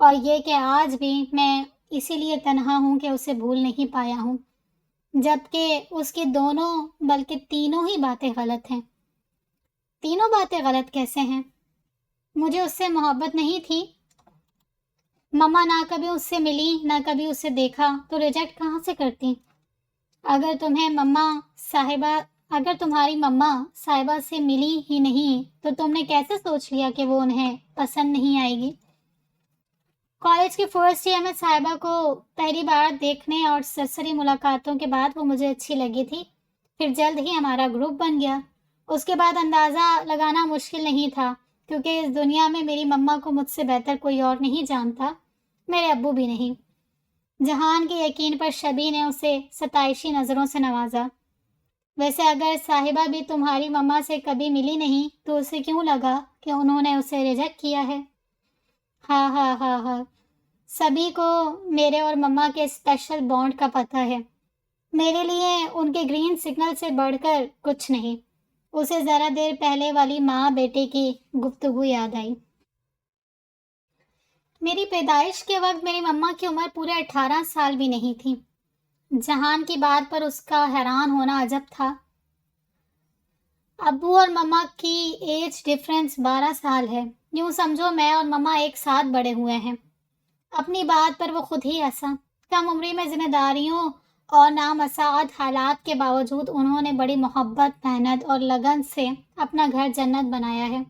اور یہ کہ آج بھی میں اسی لیے تنہا ہوں کہ اسے بھول نہیں پایا ہوں، جبکہ اس کی دونوں بلکہ تینوں ہی باتیں غلط ہیں۔ تینوں باتیں غلط کیسے ہیں؟ مجھے اس سے محبت نہیں تھی، مما نہ کبھی اس سے ملی نہ کبھی اسے دیکھا، تو ریجیکٹ کہاں سے کرتی؟ اگر تمہاری مما صاحبہ سے ملی ہی نہیں تو تم نے کیسے سوچ لیا کہ وہ انہیں پسند نہیں آئے گی؟ کالج کی فرسٹ ایئر میں صاحبہ کو پہلی بار دیکھنے اور سرسری ملاقاتوں کے بعد وہ مجھے اچھی لگی تھی۔ پھر جلد ہی ہمارا گروپ بن گیا۔ اس کے بعد اندازہ لگانا مشکل نہیں تھا، کیونکہ اس دنیا میں میری مما کو مجھ سے بہتر کوئی اور نہیں جانتا، میرے ابو بھی نہیں۔ جہان کے یقین پر شبی نے اسے ستائشی نظروں سے نوازا۔ ویسے اگر صاحبہ بھی تمہاری مما سے کبھی ملی نہیں تو اسے کیوں لگا کہ انہوں نے اسے ریجیکٹ کیا ہے؟ ہاں ہاں ہاں ہاں، سبھی کو میرے اور مما کے اسپیشل بانڈ کا پتہ ہے۔ میرے لیے ان کے گرین سگنل سے بڑھ کر کچھ نہیں۔ اسے ذرا دیر پہلے والی ماں بیٹے کی گفتگو یاد آئی۔ میری پیدائش کے وقت میری مما کی عمر پورے 18 سال بھی نہیں تھی۔ جہان کی بات پر اس کا حیران ہونا عجب تھا۔ ابو اور مما کی ایج ڈفرینس 12 سال ہے۔ یوں سمجھو میں اور مما ایک ساتھ بڑے ہوئے ہیں۔ اپنی بات پر وہ خود ہی ہنسا۔ کم عمری میں ذمہ داریوں اور نامساعد حالات کے باوجود انہوں نے بڑی محبت، محنت اور لگن سے اپنا گھر جنت بنایا ہے۔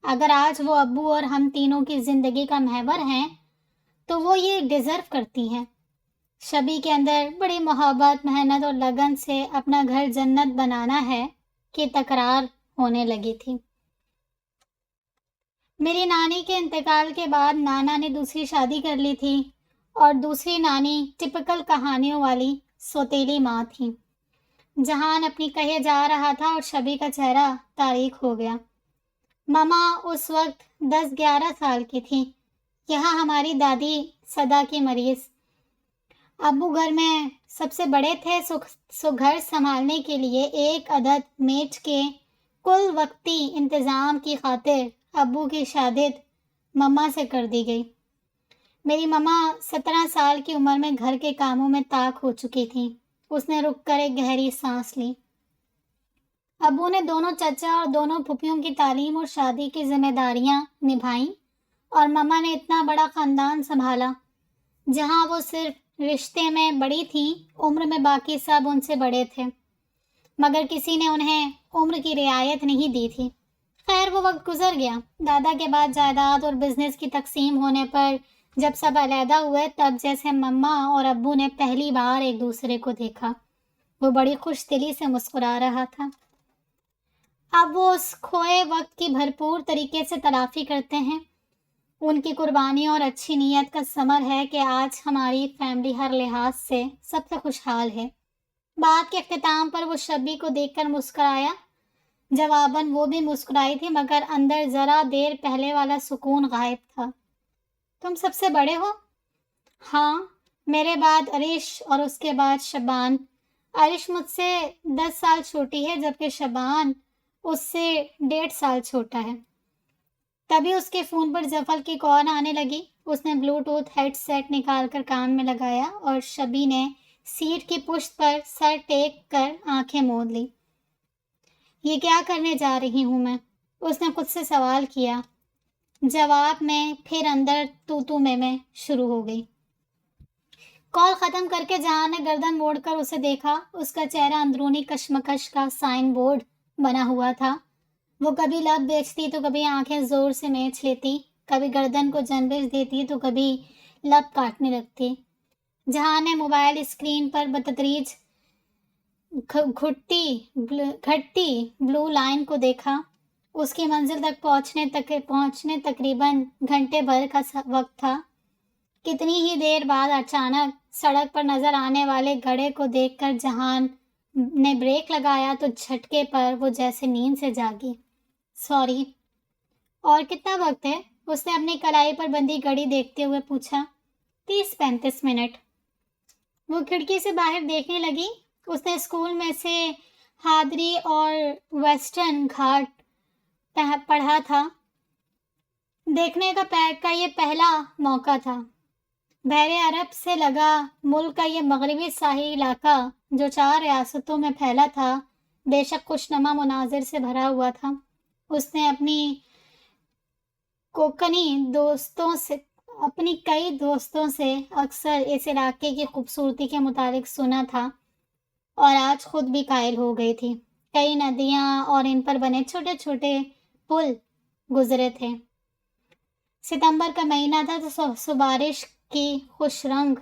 اگر آج وہ ابو اور ہم تینوں کی زندگی کا محور ہیں تو وہ یہ ڈیزرو کرتی ہیں۔ شبی کے اندر بڑی محبت، محنت اور لگن سے اپنا گھر جنت بنانا ہے کہ تکرار ہونے لگی تھی۔ میری نانی کے انتقال کے بعد نانا نے دوسری شادی کر لی تھی، اور دوسری نانی ٹپکل کہانیوں والی سوتیلی ماں تھی۔ جہان اپنی کہے جا رہا تھا اور شبی کا چہرہ تاریک ہو گیا۔ مما اس وقت 10-11 سال کی تھی۔ یہاں ہماری دادی صدا کی مریض۔ ابو گھر میں سب سے بڑے تھے، سو گھر سنبھالنے کے لیے ایک عدد میٹ کے کل وقتی انتظام کی خاطر ابو کی شادت مما سے کر دی گئی۔ میری مما 17 سال کی عمر میں گھر کے کاموں میں طاق ہو چکی تھی۔ اس نے رک کر ایک گہری سانس لی۔ ابو نے دونوں چچا اور دونوں پھوپھیوں کی تعلیم اور شادی کی ذمہ داریاں نبھائیں، اور مما نے اتنا بڑا خاندان سنبھالا۔ جہاں وہ صرف رشتے میں بڑی تھیں، عمر میں باقی سب ان سے بڑے تھے۔ مگر کسی نے انہیں عمر کی رعایت نہیں دی تھی۔ خیر وہ وقت گزر گیا۔ دادا کے بعد جائیداد اور بزنس کی تقسیم ہونے پر جب سب علیحدہ ہوئے تب جیسے مما اور ابو نے پہلی بار ایک دوسرے کو دیکھا۔ وہ بڑی خوش دلی سے مسکرا رہا تھا۔ اب وہ اس کھوئے وقت کی بھرپور طریقے سے تلافی کرتے ہیں۔ ان کی قربانی اور اچھی نیت کا ثمر ہے کہ آج ہماری فیملی ہر لحاظ سے سب سے خوشحال ہے۔ بات کے اختتام پر وہ شبی کو دیکھ کر مسکرایا۔ جواباً وہ بھی مسکرائی تھی مگر اندر ذرا دیر پہلے والا سکون غائب تھا۔ تم سب سے بڑے ہو؟ ہاں، میرے بعد عرش اور اس کے بعد شبان۔ عرش مجھ سے 10 سال چھوٹی ہے جبکہ شبان اس سے 1.5 سال چھوٹا ہے۔ تبھی اس کے فون پر زفر کی کال آنے لگی۔ اس نے بلوٹوتھ ہیڈ سیٹ نکال کر کان میں لگایا اور شبی نے سیٹ کی پشت پر سر ٹیک کر آنکھیں موند لی۔ یہ کیا کرنے جا رہی ہوں میں؟ اس نے خود سے سوال کیا۔ جواب میں پھر اندر تو میں شروع ہو گئی۔ کال ختم کر کے جہاں نے گردن موڑ کر اسے دیکھا۔ اس کا چہرہ اندرونی کشمکش کا سائن بورڈ بنا ہوا تھا۔ وہ کبھی لب بیچتی تو کبھی آنکھیں زور سے میچ لیتی، کبھی گردن کو جنبش دیتی تو کبھی لب کاٹنے لگتی۔ جہاں نے موبائل اسکرین پر بتدریج گھٹتی بلو لائن کو دیکھا۔ اس کی منزل تک پہنچنے تقریباً گھنٹے بھر کا وقت تھا۔ کتنی ہی دیر بعد اچانک سڑک پر نظر آنے والے گڑھے کو دیکھ کر جہان نے بریک لگایا تو جھٹکے پر وہ جیسے نیند سے جاگی۔ سوری۔ اور کتنا وقت ہے؟ اس نے اپنی کلائی پر بندھی گھڑی دیکھتے ہوئے پوچھا۔ 30-35 منٹ۔ وہ کھڑکی سے باہر دیکھنے لگی۔ اس نے اسکول میں سے ہادری اور ویسٹرن گھاٹ پڑھا تھا۔ دیکھنے کا یہ پہلا موقع تھا۔ بحر عرب سے لگا ملک کا یہ مغربی ساحلی علاقہ جو 4 ریاستوں میں پھیلا تھا بے شک خوشنما مناظر سے بھرا ہوا تھا۔ اس نے اپنی کئی دوستوں سے اکثر اس علاقے کی خوبصورتی کے متعلق سنا تھا اور آج خود بھی قائل ہو گئی تھی۔ کئی ندیاں اور ان پر بنے چھوٹے چھوٹے پل گزرے تھے۔ ستمبر کا مہینہ تھا تو بارش کی خوش رنگ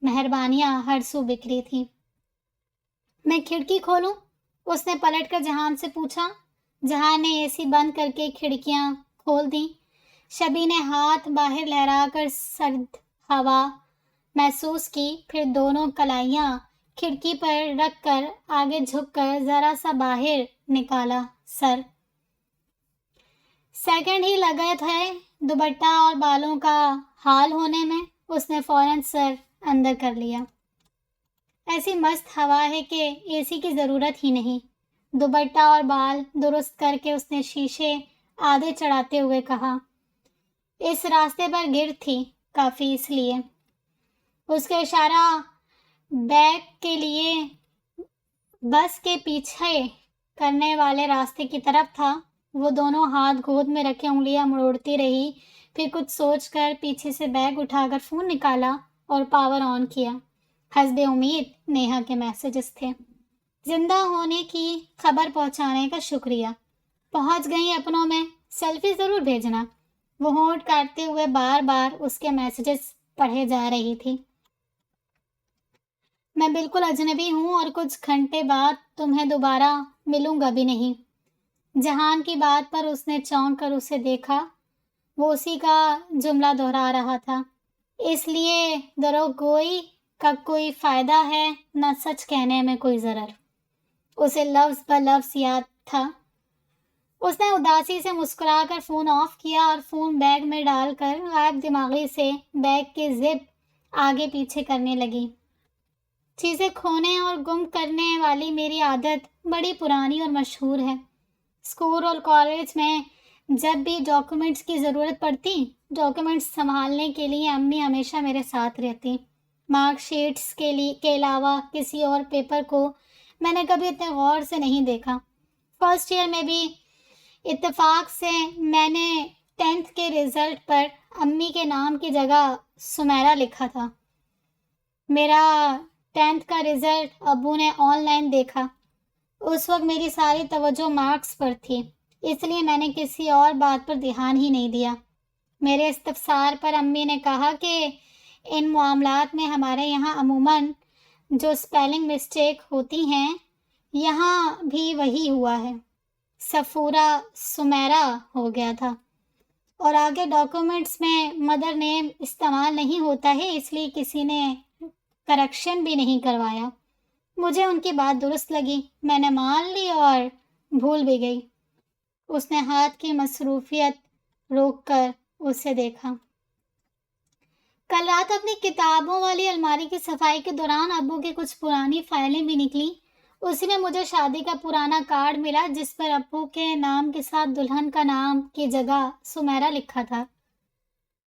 مہربانیاں ہر سو بکھری تھی۔ میں کھڑکی کھولوں؟ اس نے پلٹ کر جہان سے پوچھا۔ جہان نے اے سی بند کر کے کھڑکیاں کھول دیں۔ شبی نے ہاتھ باہر لہرا کر سرد ہوا محسوس کی، پھر دونوں کلائیاں کھڑکی پر رکھ کر آگے جھک کر ذرا سا باہر نکالا سر۔ سیکنڈ ہی لگے تھے دوپٹہ اور بالوں کا حال ہونے میں۔ اس نے فوراً سر اندر کر لیا۔ ایسی مست ہوا ہے کہ اے سی کی ضرورت ہی نہیں۔ دوپٹہ اور بال درست کر کے اس نے شیشے آدھے چڑھاتے ہوئے کہا۔ اس راستے پر گرد تھی کافی، اس لیے اس کا اشارہ بیک کے لیے بس کے پیچھے کرنے والے راستے کی طرف تھا۔ وہ دونوں ہاتھ گود میں رکھے انگلیاں مروڑتی رہی، پھر کچھ سوچ کر پیچھے سے بیگ اٹھا کر فون نکالا اور پاور آن کیا۔ حسب امید نیہا کے میسیجز تھے۔ زندہ ہونے کی خبر پہنچانے کا شکریہ۔ پہنچ گئی اپنوں میں، سیلفی ضرور بھیجنا۔ وہ ہونٹ کاٹتے ہوئے بار بار اس کے میسیجز پڑھے جا رہی تھی۔ میں بالکل اجنبی ہوں اور کچھ گھنٹے بعد تمہیں دوبارہ ملوں گا بھی نہیں۔ جہان کی بات پر اس نے چونک کر اسے دیکھا۔ وہ اسی کا جملہ دہرا رہا تھا۔ اس لیے دروغ گوئی کا کوئی فائدہ ہے نہ سچ کہنے میں کوئی ضرر۔ اسے لفظ بہ لفظ یاد تھا۔ اس نے اداسی سے مسکرا کر فون آف کیا اور فون بیگ میں ڈال کر غائب دماغی سے بیگ کے زپ آگے پیچھے کرنے لگی۔ چیزیں کھونے اور گم کرنے والی میری عادت بڑی پرانی اور مشہور ہے۔ اسکول اور کالج میں جب بھی ڈاکیومنٹس کی ضرورت پڑتی، ڈاکیومنٹس سنبھالنے کے لیے امی ہمیشہ میرے ساتھ رہتی۔ مارک شیٹس کے علاوہ کسی اور پیپر کو میں نے کبھی اتنے غور سے نہیں دیکھا۔ فرسٹ ایئر میں بھی اتفاق سے میں نے 10th کے رزلٹ پر امی کے نام کی جگہ سمیرا لکھا تھا۔ میرا 10th کا رزلٹ ابو نے آن لائن دیکھا۔ اس وقت میری ساری توجہ مارکس پر تھی، اس لیے میں نے کسی اور بات پر دھیان ہی نہیں دیا۔ میرے استفسار پر امی نے کہا کہ ان معاملات میں ہمارے یہاں عموماً جو اسپیلنگ مسٹیک ہوتی ہیں، یہاں بھی وہی ہوا ہے۔ صفورہ سمیرہ ہو گیا تھا، اور آگے ڈاکومنٹس میں مدر نیم استعمال نہیں ہوتا ہے، اس لیے کسی نے کریکشن بھی نہیں کروایا۔ مجھے ان کی بات درست لگی، میں نے مان لی اور بھول بھی گئی۔ اس نے ہاتھ کی مصروفیت روک کر اسے دیکھا۔ کل رات اپنی کتابوں والی الماری کی صفائی کے دوران ابو کی کچھ پرانی فائلیں بھی نکلیں۔ اسی میں مجھے شادی کا پرانا کارڈ ملا جس پر ابو کے نام کے ساتھ دلہن کا نام کی جگہ سمیرہ لکھا تھا۔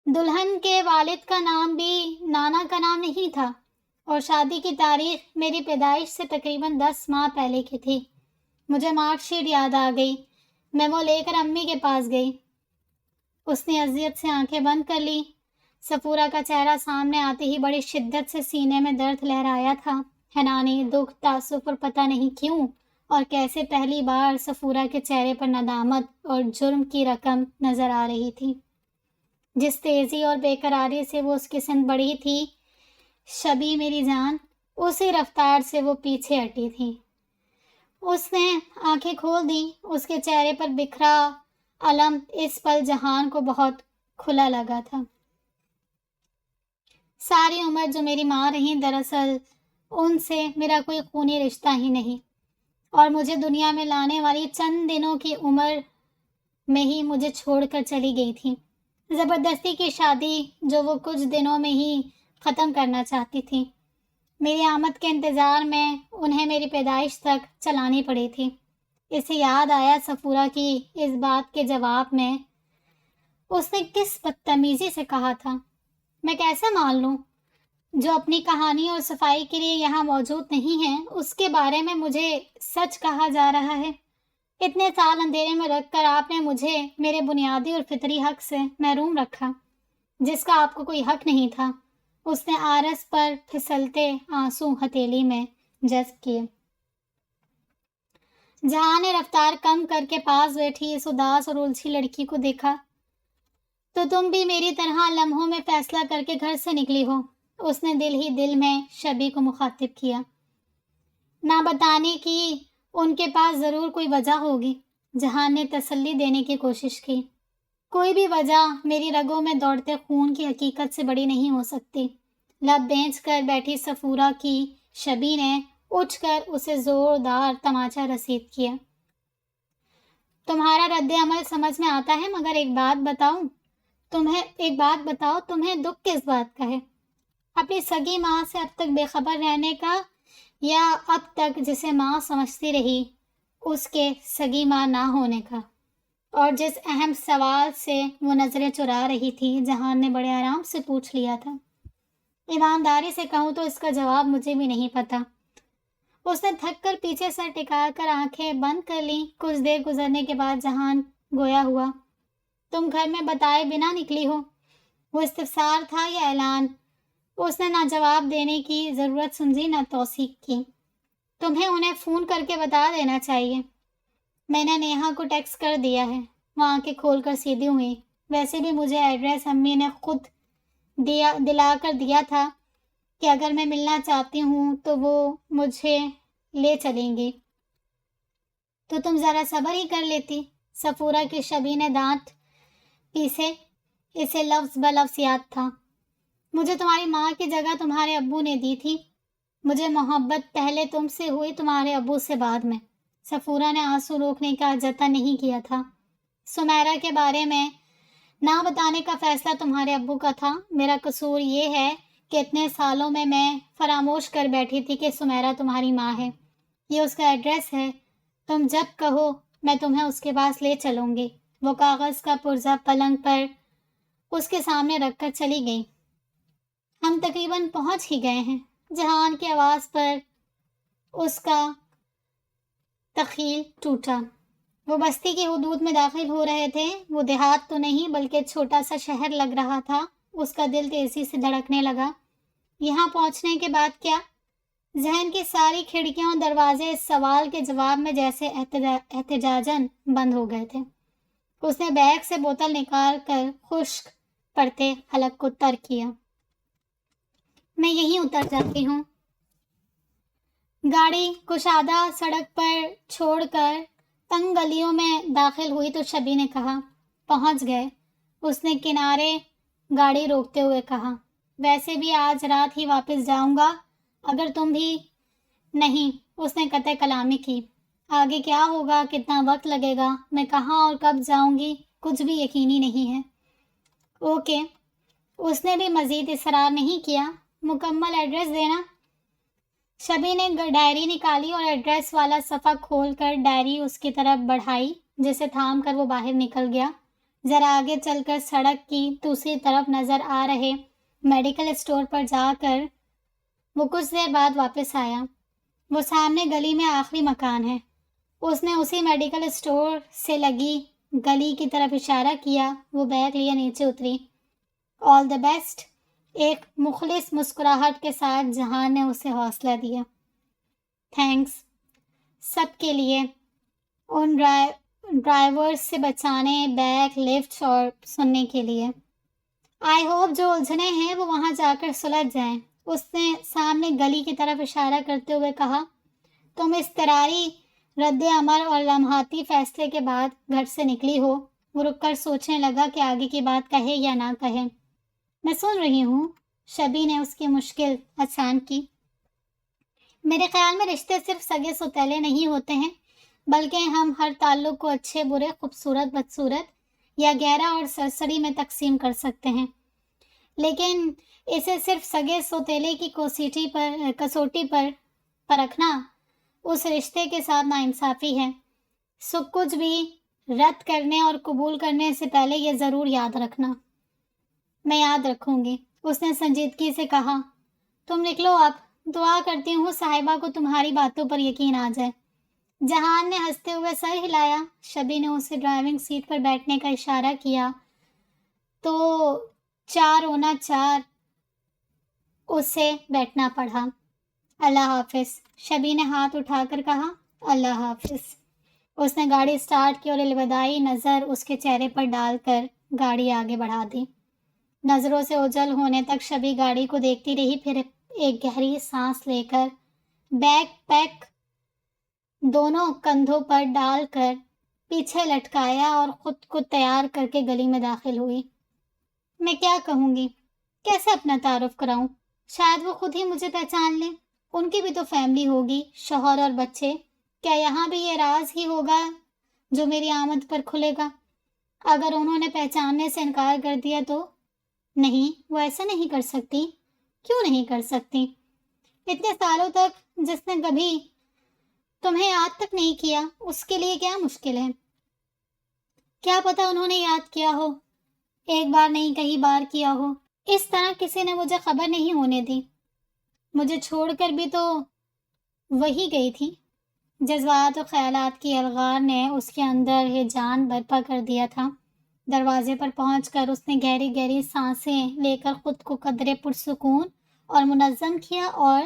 دلہن کے والد کا نام بھی نانا کا نام نہیں تھا، اور شادی کی تاریخ میری پیدائش سے تقریباً 10 ماہ پہلے کی تھی۔ مجھے مارک شیٹ یاد آ گئی۔ میں وہ لے کر امی کے پاس گئی۔ اس نے اذیت سے آنکھیں بند کر لی۔ صفورہ کا چہرہ سامنے آتے ہی بڑی شدت سے سینے میں درد لہرایا تھا۔ حیرانی، دکھ، تعصب اور پتہ نہیں کیوں اور کیسے پہلی بار صفورہ کے چہرے پر ندامت اور جرم کی رقم نظر آ رہی تھی۔ جس تیزی اور بے قراری سے وہ اس کی سمت بڑھی تھی، شبی میری جان، اسی رفتار سے وہ پیچھے ہٹی تھی۔ اس نے آنکھیں کھول دیں۔ اس کے چہرے پر بکھرا الم اس پل جہان کو بہت کھلا لگا تھا۔ ساری عمر جو میری ماں رہیں، دراصل ان سے میرا کوئی خونی رشتہ ہی نہیں، اور مجھے دنیا میں لانے والی چند دنوں کی عمر میں ہی مجھے چھوڑ کر چلی گئی تھی۔ زبردستی کی شادی جو وہ کچھ دنوں میں ہی ختم کرنا چاہتی تھی، میری آمد کے انتظار میں انہیں میری پیدائش تک چلانی پڑی تھی۔ اسے یاد آیا صفورہ کی اس بات کے جواب میں اس نے کس بدتمیزی سے کہا تھا۔ میں کیسے مان لوں؟ جو اپنی کہانی اور صفائی کے لیے یہاں موجود نہیں ہیں، اس کے بارے میں مجھے سچ کہا جا رہا ہے۔ اتنے سال اندھیرے میں رکھ کر آپ نے مجھے میرے بنیادی اور فطری حق سے محروم رکھا، جس کا آپ کو کوئی حق نہیں تھا۔ اس نے آرس پر پھسلتے آنسو ہتھیلی میں جذب کیے۔ جہاں نے رفتار کم کر کے پاس بیٹھی اس اداس اور الجھی لڑکی کو دیکھا۔ تو تم بھی میری طرح لمحوں میں فیصلہ کر کے گھر سے نکلی ہو، اس نے دل ہی دل میں شبی کو مخاطب کیا۔ نہ بتانے کی ان کے پاس ضرور کوئی وجہ ہوگی، جہان نے تسلی دینے کی کوشش کی۔ کوئی بھی وجہ میری رگوں میں دوڑتے خون کی حقیقت سے بڑی نہیں ہو سکتی۔ لب بینچ کر بیٹھی صفورہ کی شبی نے اٹھ کر اسے زوردار تماچا رسید کیا۔ تمہارا رد عمل سمجھ میں آتا ہے، مگر ایک بات بتاؤ، تمہیں دکھ کس بات کا ہے؟ اپنی سگی ماں سے اب تک بے خبر رہنے کا، یا اب تک جسے ماں سمجھتی رہی اس کے سگی ماں نہ ہونے کا؟ اور جس اہم سوال سے وہ نظریں چرا رہی تھی، جہان نے بڑے آرام سے پوچھ لیا تھا۔ ایمانداری سے کہوں تو اس کا جواب مجھے بھی نہیں پتا۔ اس نے تھک کر پیچھے سر ٹکا کر آنکھیں بند کر لیں۔ کچھ دیر گزرنے کے بعد جہان گویا ہوا۔ تم گھر میں بتائے بنا نکلی ہو؟ وہ استفسار تھا یا اعلان؟ اس نے نہ جواب دینے کی ضرورت سمجھی نہ توثیق کی۔ تمہیں انہیں فون کر کے بتا دینا چاہیے۔ میں نے نیہا کو ٹیکسٹ کر دیا ہے۔ وہ آنکھیں کھول کر سیدھی ہوئی۔ ویسے بھی مجھے ایڈریس امی نے خود دلا کر دیا تھا کہ اگر میں ملنا چاہتی ہوں تو وہ مجھے لے چلیں گی۔ تو تم ذرا صبر ہی کر لیتی۔ صفورہ کی شبی نے دانت پیسے، اسے لفظ بلفظ یاد تھا۔ مجھے تمہاری ماں کی جگہ تمہارے ابو نے دی تھی۔ مجھے محبت پہلے تم سے ہوئی، تمہارے ابو سے بعد میں۔ صفورہ نے آنسو روکنے کا جتن نہیں کیا تھا۔ سمیرہ کے بارے میں نہ بتانے کا فیصلہ تمہارے ابو کا تھا۔ میرا قصور یہ ہے کہ اتنے سالوں میں فراموش کر بیٹھی تھی کہ سمیرہ تمہاری ماں ہے۔ یہ اس کا ایڈریس ہے۔ تم جب کہو میں تمہیں اس کے پاس لے چلوں گی۔ وہ کاغذ کا پرزہ پلنگ پر اس کے سامنے رکھ کر چلی گئی۔ ہم تقریباً پہنچ ہی گئے ہیں۔ جہان کی آواز پر اس کا تخیل ٹوٹا۔ وہ بستی کی حدود میں داخل ہو رہے تھے۔ وہ دیہات تو نہیں بلکہ چھوٹا سا شہر لگ رہا تھا۔ اس کا دل تیزی سے دھڑکنے لگا۔ یہاں پہنچنے کے بعد کیا؟ ذہن کی ساری کھڑکیاں اور دروازے اس سوال کے جواب میں جیسے احتجاجاً بند ہو گئے تھے۔ اس نے بیگ سے بوتل نکال کر خشک پڑتے حلق کو تر کیا۔ میں یہیں اتر جاتی ہوں۔ گاڑی کشادہ سڑک پر چھوڑ کر تنگ گلیوں میں داخل ہوئی تو شبی نے کہا، پہنچ گئے۔ اس نے کنارے گاڑی روکتے ہوئے کہا، ویسے بھی آج رات ہی واپس جاؤں گا اگر تم بھی۔ نہیں، اس نے قطع کلامی کی۔ آگے کیا ہوگا، کتنا وقت لگے گا، میں کہاں اور کب جاؤں گی، کچھ بھی یقینی نہیں ہے۔ اوکے، اس نے بھی مزید اصرار نہیں کیا، مکمل ایڈریس دینا۔ شبی نے ڈائری نکالی اور ایڈریس والا صفحہ کھول کر ڈائری اس کی طرف بڑھائی، جسے تھام کر وہ باہر نکل گیا۔ ذرا آگے چل کر سڑک کی دوسری طرف نظر آ رہے میڈیکل اسٹور پر جا کر وہ کچھ دیر بعد واپس آیا۔ وہ سامنے گلی میں آخری مکان ہے۔ اس نے اسی میڈیکل اسٹور سے لگی گلی کی طرف اشارہ کیا۔ وہ بیگ لیے نیچے اتری۔ آل دا بیسٹ، ایک مخلص مسکراہٹ کے ساتھ جہان نے اسے حوصلہ دیا۔ تھینکس سب کے لیے، ان ڈرائیورز سے بچانے، بیگ لفٹ اور سننے کے لیے۔ آئی ہوپ جو الجھنے ہیں وہ وہاں جا کر سلجھ جائیں۔ اس نے سامنے گلی کی طرف اشارہ کرتے ہوئے کہا، تم اضطراری رد عمل اور لمحاتی فیصلے کے بعد گھر سے نکلی ہو۔ وہ رک کر سوچنے لگا کہ آگے کی بات کہے یا نہ کہے۔ میں سن رہی ہوں، شبی نے اس کی مشکل آسان کی۔ میرے خیال میں رشتے صرف سگے سوتیلے نہیں ہوتے ہیں، بلکہ ہم ہر تعلق کو اچھے برے، خوبصورت بدصورت یا گہرا اور سرسری میں تقسیم کر سکتے ہیں، لیکن اسے صرف سگے سوتیلے کی کسوٹی پر پرکھنا اس رشتے کے ساتھ ناانصافی ہے۔ سب کچھ بھی رد کرنے اور قبول کرنے سے پہلے یہ ضرور یاد رکھنا۔ میں یاد رکھوں گی، اس نے سنجیدگی سے کہا۔ تم نکلو اب، دعا کرتی ہوں صاحبہ کو تمہاری باتوں پر یقین آ جائے۔ جہان نے ہنستے ہوئے سر ہلایا۔ شبی نے اسے ڈرائیونگ سیٹ پر بیٹھنے کا اشارہ کیا تو 4/4 اسے بیٹھنا پڑا۔ اللہ حافظ، شبی نے ہاتھ اٹھا کر کہا۔ اللہ حافظ۔ اس نے گاڑی سٹارٹ کی اور الوداعی نظر اس کے چہرے پر ڈال کر گاڑی آگے بڑھا دی۔ نظروں سے اوجھل ہونے تک شبی گاڑی کو دیکھتی رہی، پھر ایک گہری سانس لے کر بیک پیک دونوں کندھوں پر ڈال کر پیچھے لٹکایا اور خود کو تیار کر کے گلی میں داخل ہوئی۔ میں کیا کہوں گی، کیسے اپنا تعارف کراؤں؟ شاید وہ خود ہی مجھے پہچان لیں۔ ان کی بھی تو فیملی ہوگی، شوہر اور بچے۔ کیا یہاں بھی یہ راز ہی ہوگا جو میری آمد پر کھلے گا؟ اگر انہوں نے پہچاننے سے انکار کر دیا تو؟ نہیں، وہ ایسا نہیں کر سکتی۔ کیوں نہیں کر سکتی؟ اتنے سالوں تک جس نے کبھی تمہیں یاد تک نہیں کیا، اس کے لیے کیا مشکل ہے؟ کیا پتا انہوں نے یاد کیا ہو، ایک بار نہیں کئی بار کیا ہو۔ اس طرح کسی نے مجھے خبر نہیں ہونے دی۔ مجھے چھوڑ کر بھی تو وہی گئی تھی۔ جذبات و خیالات کی الغار نے اس کے اندر ہیجان برپا کر دیا تھا۔ دروازے پر پہنچ کر اس نے گہری گہری سانسیں لے کر خود کو قدرے پرسکون اور منظم کیا اور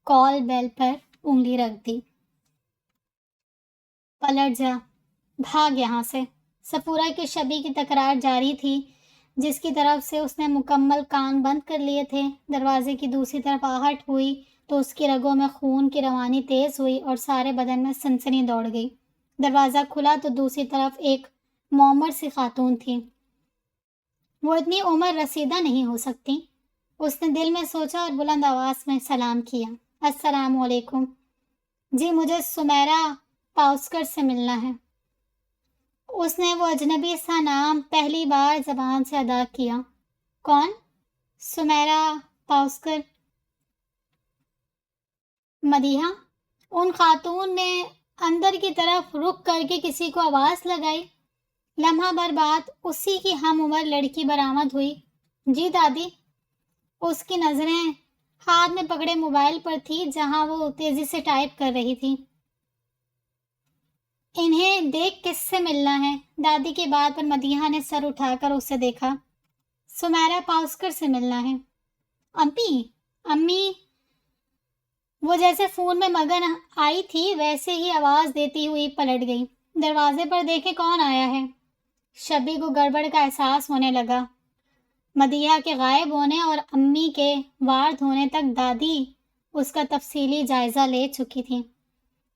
کال بیل پر انگلی رکھ دی۔ پلٹ جا، بھاگ یہاں سے، صفورہ کی شبی کی تکرار جاری تھی، جس کی طرف سے اس نے مکمل کان بند کر لیے تھے۔ دروازے کی دوسری طرف آہٹ ہوئی تو اس کی رگوں میں خون کی روانی تیز ہوئی اور سارے بدن میں سنسنی دوڑ گئی۔ دروازہ کھلا تو دوسری طرف ایک معمر سی خاتون تھی۔ وہ اتنی عمر رسیدہ نہیں ہو سکتی، اس نے دل میں سوچا اور بلند آواز میں سلام کیا۔ السلام علیکم۔ جی، مجھے سمیرا پاؤسکر سے ملنا ہے۔ اس نے وہ اجنبی سا نام پہلی بار زبان سے ادا کیا۔ کون؟ سمیرا پاؤسکر؟ مدیحہ؟ ان خاتون نے اندر کی طرف رخ کر کے کسی کو آواز لگائی۔ لمحہ بھر بعد اسی کی ہم عمر لڑکی برآمد ہوئی۔ جی دادی۔ اس کی نظریں ہاتھ میں پکڑے موبائل پر تھی جہاں وہ تیزی سے ٹائپ کر رہی تھی۔ انہیں دیکھ کس سے ملنا ہے؟ دادی کی بات پر مدیحہ نے سر اٹھا کر اسے دیکھا۔ سمیرا پاؤسکر سے ملنا ہے۔ امی؟ وہ جیسے فون میں مگن آئی تھی ویسے ہی آواز دیتی ہوئی پلٹ گئی۔ دروازے پر دیکھے کون آیا ہے۔ شبی کو گڑبڑ کا احساس ہونے لگا۔ مدیحہ کے غائب ہونے اور امی کے وارد ہونے تک دادی اس کا تفصیلی جائزہ لے چکی تھی۔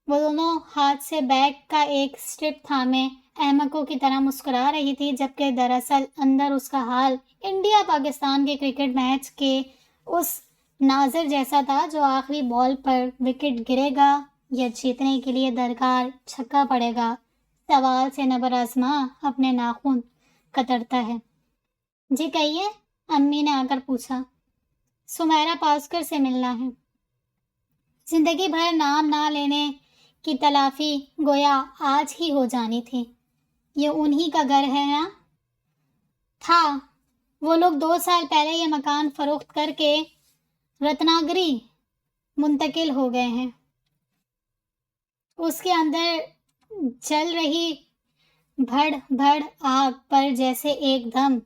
وہ دونوں ہاتھ سے بیگ کا ایک سٹرپ تھامے احمقوں کی طرح مسکرا رہی تھی، جبکہ دراصل اندر اس کا حال انڈیا پاکستان کے کرکٹ میچ کے اس ناظر جیسا تھا جو آخری بال پر وکٹ گرے گا یا جیتنے کے لیے درکار چھکا پڑے گا، سوال سے نبر آزما اپنے ناخن کترتا ہے۔ جی کہیے، امی نے آ کر پوچھا۔ سمیرا پاسکر سے ملنا ہے۔ زندگی بھر نام نہ لینے کی تلافی گویا آج ہی ہو جانی تھی۔ یہ انہی کا گھر ہے نا؟ تھا۔ وہ لوگ 2 سال پہلے یہ مکان فروخت کر کے رتناگری منتقل ہو گئے ہیں۔ اس کے اندر جل رہی بھڑ بھڑ آگ پر جیسے ایک دم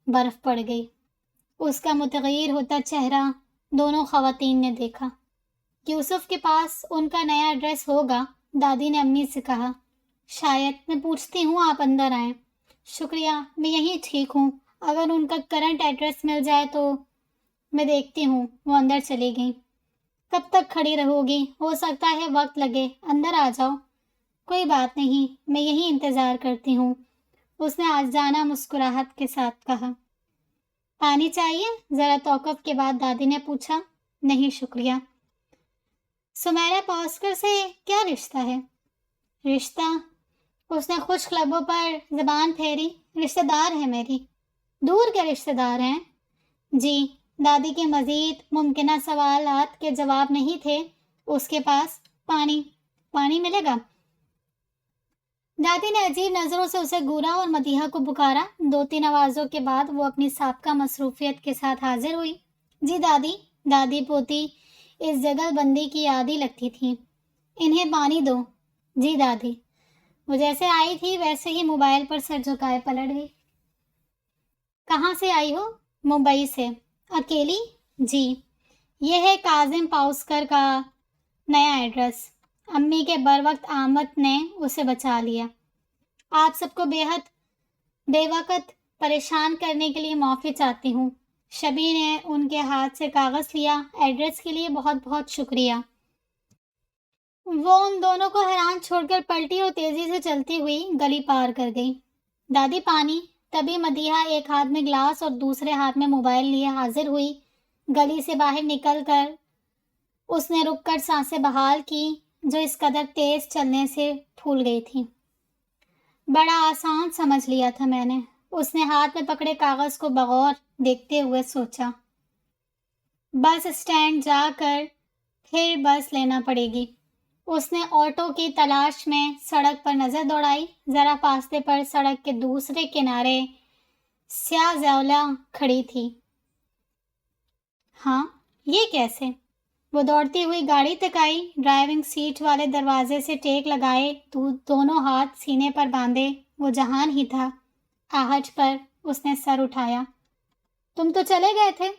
برف پڑ گئی۔ اس کا متغیر ہوتا چہرہ دونوں خواتین نے دیکھا۔ یوسف کے پاس ان کا نیا ایڈریس ہوگا، دادی نے امی سے کہا۔ شاید، میں پوچھتی ہوں، آپ اندر آئیں۔ شکریہ، میں یہیں ٹھیک ہوں۔ اگر ان کا کرنٹ ایڈریس مل جائے تو میں دیکھتی ہوں۔ وہ اندر چلی گئیں۔ کب تک کھڑی رہو گی؟ ہو سکتا ہے وقت لگے، اندر آ جاؤ۔ کوئی بات نہیں، میں یہیں انتظار کرتی ہوں، اس نے عاجزانہ مسکراہٹ کے ساتھ کہا۔ پانی چاہیے؟ ذرا توقف کے بعد دادی نے پوچھا۔ نہیں شکریہ۔ سمیرا پاسکر سے کیا رشتہ ہے؟ رشتہ؟ اس نے خشک لبوں پر زبان پھیری۔ رشتہ دار ہے میری۔ دور کے رشتہ دار ہیں؟ جی۔ دادی کے مزید ممکنہ سوالات کے جواب نہیں تھے اس کے پاس۔ پانی ملے گا؟ دادی نے عجیب نظروں سے اسے گورا اور مدیحہ کو پکارا۔ 2-3 آوازوں کے بعد وہ اپنی سابقہ مصروفیت کے ساتھ حاضر ہوئی۔ جی دادی۔ دادی پوتی اس جگل بندی کی عادی لگتی تھی۔ انہیں پانی دو۔ جی دادی۔ وہ جیسے آئی تھی ویسے ہی موبائل پر سر جھکائے پلٹ گئی۔ کہاں سے آئی ہو؟ ممبئی سے۔ اکیلی؟ جی۔ یہ ہے کاظم پاسکر کا نیا ایڈریس۔ امی کے بروقت آمد نے اسے بچا لیا۔ آپ سب کو بے وقت پریشان کرنے کے لیے معافی چاہتی ہوں۔ شبی نے ان کے ہاتھ سے کاغذ لیا۔ ایڈریس کے لیے بہت بہت شکریہ۔ وہ ان دونوں کو حیران چھوڑ کر پلٹی اور تیزی سے چلتی ہوئی گلی پار کر گئی۔ دادی پانی؟ تبھی مدیحہ ایک ہاتھ میں گلاس اور دوسرے ہاتھ میں موبائل لیے حاضر ہوئی۔ گلی سے باہر نکل کر اس نے رک کر سانسیں بحال کی جو اس قدر تیز چلنے سے پھول گئی تھی۔ بڑا آسان سمجھ لیا تھا میں نے، اس نے ہاتھ میں پکڑے کاغذ کو بغور دیکھتے ہوئے سوچا۔ بس اسٹینڈ جا کر پھر بس لینا پڑے گی۔ اس نے آٹو کی تلاش میں سڑک پر نظر دوڑائی۔ ذرا فاصلے پر سڑک کے دوسرے کنارے سیاہ زیولہ کھڑی تھی۔ ہاں، یہ کیسے؟ وہ دوڑتی ہوئی گاڑی تک آئی، ڈرائیونگ سیٹ والے دروازے سے ٹیک لگائے دونوں ہاتھ سینے پر باندھے۔ وہ جہان ہی تھا۔ آہٹ پر اس نے سر اٹھایا۔ تم تو چلے گئے تھے؟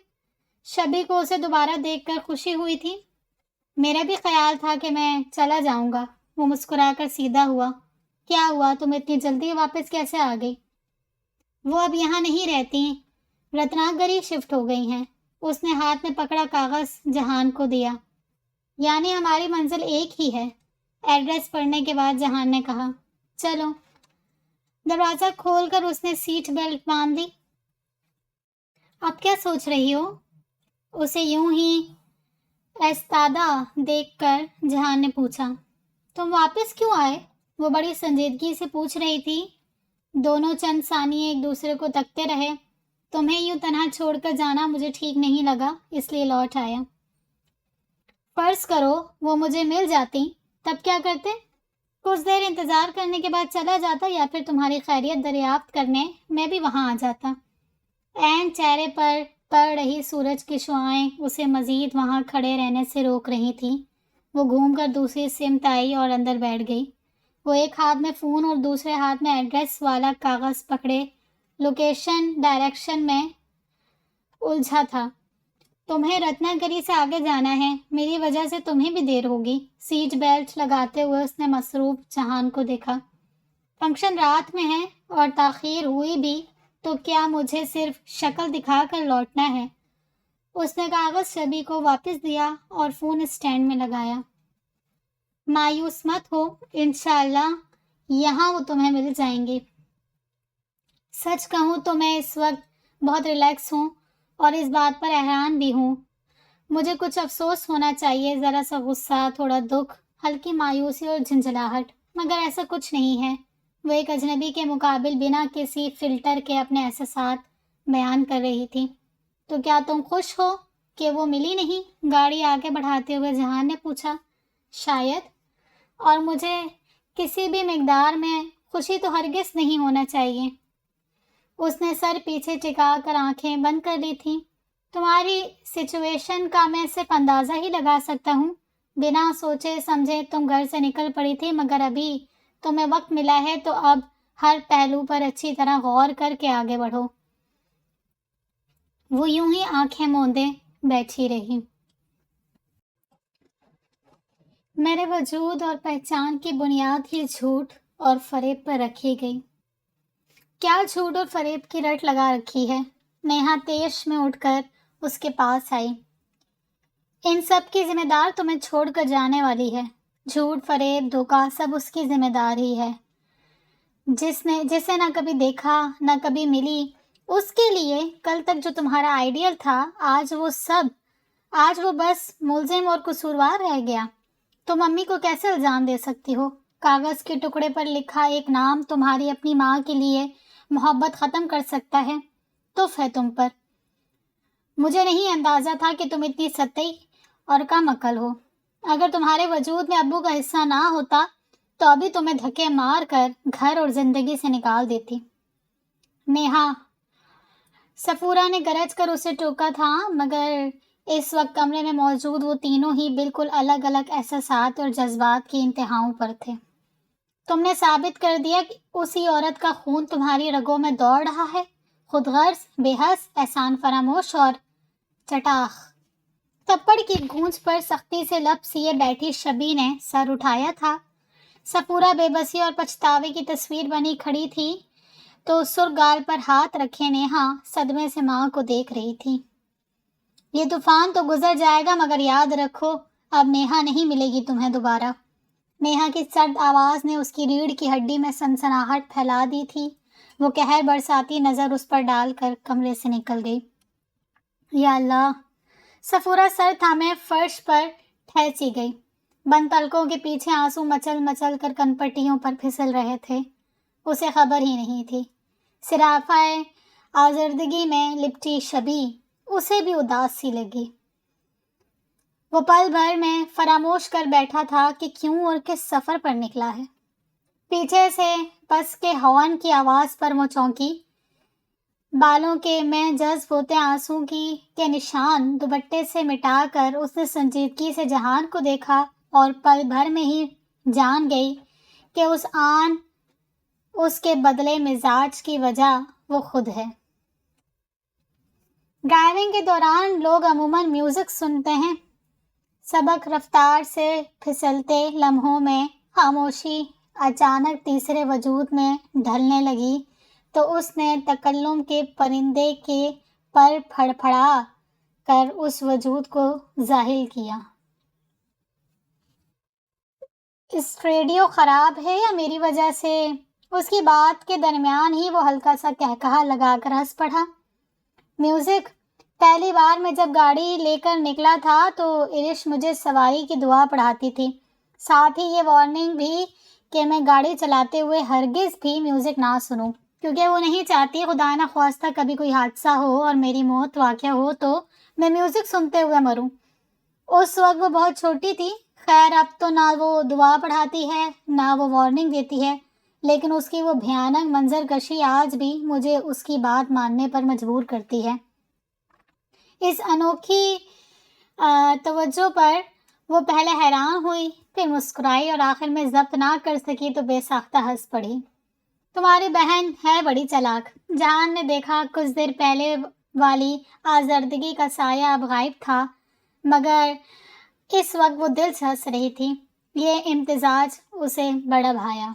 شبی کو اسے دوبارہ دیکھ کر خوشی ہوئی تھی۔ میرا بھی خیال تھا کہ میں چلا جاؤں گا۔ وہ مسکرا کر سیدھا ہوا۔ کیا ہوا؟ تم اتنی جلدی واپس کیسے آ گئی؟ وہ اب یہاں نہیں رہتی، رتناگری شفٹ ہو گئی ہیں۔ اس نے ہاتھ میں پکڑا کاغذ جہان کو دیا۔ یعنی ہماری منزل ایک ہی ہے؟ ایڈریس پڑھنے کے بعد جہان نے کہا۔ چلو۔ دروازہ کھول کر اس نے سیٹ بیلٹ باندھ لی۔ اب کیا سوچ رہی ہو؟ اسے یوں ہی ایستادہ دیکھ کر جہان نے پوچھا۔ تم واپس کیوں آئے؟ وہ بڑی سنجیدگی سے پوچھ رہی تھی۔ دونوں چند ثانیے ایک دوسرے کو تکتے رہے۔ تمہیں یوں تنہا چھوڑ کر جانا مجھے ٹھیک نہیں لگا، اس لیے لوٹ آیا۔ فرض کرو وہ مجھے مل جاتی، تب کیا کرتے؟ کچھ دیر انتظار کرنے کے بعد چلا جاتا، یا پھر تمہاری خیریت دریافت کرنے میں بھی وہاں آ جاتا۔ عین چہرے پر پڑ رہی سورج کی شعاعیں اسے مزید وہاں کھڑے رہنے سے روک رہی تھیں۔ وہ گھوم کر دوسری سمت آئی اور اندر بیٹھ گئی۔ وہ ایک ہاتھ میں فون اور دوسرے ہاتھ میں ایڈریس والا کاغذ پکڑے لوکیشن ڈائریکشن میں الجھا تھا۔ تمہیں رتنا گری سے آگے جانا ہے، میری وجہ سے تمہیں بھی دیر ہوگی۔ سیٹ بیلٹ لگاتے ہوئے اس نے مصروف جہان کو دیکھا۔ فنکشن رات میں ہے اور تاخیر ہوئی بھی تو کیا مجھے صرف شکل دکھا کر لوٹنا ہے؟ اس نے کاغذ شبی کو واپس دیا اور فون اسٹینڈ میں لگایا۔ مایوس مت ہو، انشاءاللہ یہاں وہ تمہیں مل جائیں گے۔ سچ کہوں تو میں اس وقت بہت ریلیکس ہوں اور اس بات پر حیران بھی ہوں۔ مجھے کچھ افسوس ہونا چاہیے، ذرا سا غصہ، تھوڑا دکھ، ہلکی مایوسی اور جھنجھلاہٹ، مگر ایسا کچھ نہیں ہے۔ وہ ایک اجنبی کے مقابل بنا کسی فلٹر کے اپنے احساسات بیان کر رہی تھی۔ تو کیا تم خوش ہو کہ وہ ملی نہیں؟ گاڑی آگے بڑھاتے ہوئے جہان نے پوچھا۔ شاید، اور مجھے کسی بھی مقدار میں خوشی تو ہرگز نہیں ہونا چاہیے۔ اس نے سر پیچھے ٹکا کر آنکھیں بند کر لی تھیں۔ تمہاری سچویشن کا میں صرف اندازہ ہی لگا سکتا ہوں۔ بنا سوچے سمجھے تم گھر سے نکل پڑی تھی، مگر ابھی تمہیں وقت ملا ہے تو اب ہر پہلو پر اچھی طرح غور کر کے آگے بڑھو۔ وہ یوں ہی آنکھیں موندے بیٹھی رہی۔ میرے وجود اور پہچان کی بنیاد ہی جھوٹ اور فریب پر رکھی گئی۔ کیا جھوٹ اور فریب کی رٹ لگا رکھی ہے؟ نیہا تیش میں اٹھ کر اس کے پاس آئی۔ ان سب کی ذمہ دار تمہیں چھوڑ کر جانے والی ہے۔ جھوٹ، فریب، دھوکہ سب اس کی ذمہ دار ہی ہے، جسے نہ کبھی دیکھا نہ کبھی ملی۔ اس کے لیے کل تک جو تمہارا آئیڈیل تھا، آج وہ بس ملزم اور قصوروار رہ گیا۔ تم امی کو کیسے الزام دے سکتی ہو؟ کاغذ کے ٹکڑے پر لکھا ایک نام تمہاری اپنی ماں کے لیے محبت ختم کر سکتا ہے؟ تف ہے تم پر۔ مجھے نہیں اندازہ تھا کہ تم اتنی سطحی اور کم عقل ہو۔ اگر تمہارے وجود میں ابو کا حصہ نہ ہوتا تو ابھی تمہیں دھکے مار کر گھر اور زندگی سے نکال دیتی۔ نیہا، صفورہ نے گرج کر اسے ٹوکا تھا، مگر اس وقت کمرے میں موجود وہ تینوں ہی بالکل الگ الگ احساسات اور جذبات کی انتہاؤں پر تھے۔ تم نے ثابت کر دیا کہ اسی عورت کا خون تمہاری رگوں میں دوڑ رہا ہے، خود غرض، بے حس، احسان فراموش اور چٹاخ۔ تھپڑ کی گونج پر سختی سے لب سیے بیٹھی شبی نے سر اٹھایا تھا۔ صفورہ بے بسی اور پچھتاوے کی تصویر بنی کھڑی تھی تو سرخ گال پر ہاتھ رکھے نیہا صدمے سے ماں کو دیکھ رہی تھی۔ یہ طوفان تو گزر جائے گا، مگر یاد رکھو اب نیہا نہیں ملے گی تمہیں دوبارہ۔ نیہا کی سرد آواز نے اس کی ریڑھ کی ہڈی میں سنسناہٹ پھیلا دی تھی۔ وہ قہر برساتی نظر اس پر ڈال کر کمرے سے نکل گئی۔ یا اللہ! صفورہ سر تھامے فرش پر ٹھہسی گئی۔ بند پلکوں کے پیچھے آنسو مچل مچل کر کنپٹیوں پر پھسل رہے تھے۔ اسے خبر ہی نہیں تھی۔ سراپائے آزردگی میں لپٹی شبی اسے بھی اداس سی لگی۔ وہ پل بھر میں فراموش کر بیٹھا تھا کہ کیوں اور کس سفر پر نکلا ہے۔ پیچھے سے بس کے ہارن کی آواز پر وہ چونکی۔ بالوں کے میں جذب ہوتے آنسو کے نشان دوپٹے سے مٹا کر اس نے سنجیدگی سے جہان کو دیکھا اور پل بھر میں ہی جان گئی کہ اس کے بدلے مزاج کی وجہ وہ خود ہے۔ ڈرائیونگ کے دوران لوگ عموماً میوزک سنتے ہیں۔ سبک رفتار سے پھسلتے لمحوں میں خاموشی اچانک تیسرے وجود میں ڈھلنے لگی تو اس نے تکلم کے پرندے کے پر پھڑپھڑا کر اس وجود کو ظاہر کیا۔ اس ریڈیو خراب ہے یا میری وجہ سے؟ اس کی بات کے درمیان ہی وہ ہلکا سا قہقہا لگا کر ہنس پڑا۔ میوزک؟ پہلی بار میں جب گاڑی لے کر نکلا تھا تو ارش مجھے سواری کی دعا پڑھاتی تھی، ساتھ ہی یہ وارننگ بھی کہ میں گاڑی چلاتے ہوئے ہرگز بھی میوزک نہ سنوں، کیونکہ وہ نہیں چاہتی خدا نہ خواستہ کبھی کوئی حادثہ ہو اور میری موت واقع ہو تو میں میوزک سنتے ہوئے مروں۔ اس وقت وہ بہت چھوٹی تھی۔ خیر اب تو نہ وہ دعا پڑھاتی ہے نہ وہ وارننگ دیتی ہے، لیکن اس کی وہ بھیانک منظر کشی آج بھی مجھے اس کی بات ماننے پر مجبور کرتی ہے۔ اس انوکھی توجہ پر وہ پہلے حیران ہوئی، پھر مسکرائی اور آخر میں ضبط نہ کر سکی تو بے ساختہ ہنس پڑی۔ تمہاری بہن ہے بڑی چالاک۔ جہان نے دیکھا کچھ دیر پہلے والی آزردگی کا سایہ اب غائب تھا، مگر اس وقت وہ دل سے ہنس رہی تھی۔ یہ امتزاج اسے بڑا بھایا۔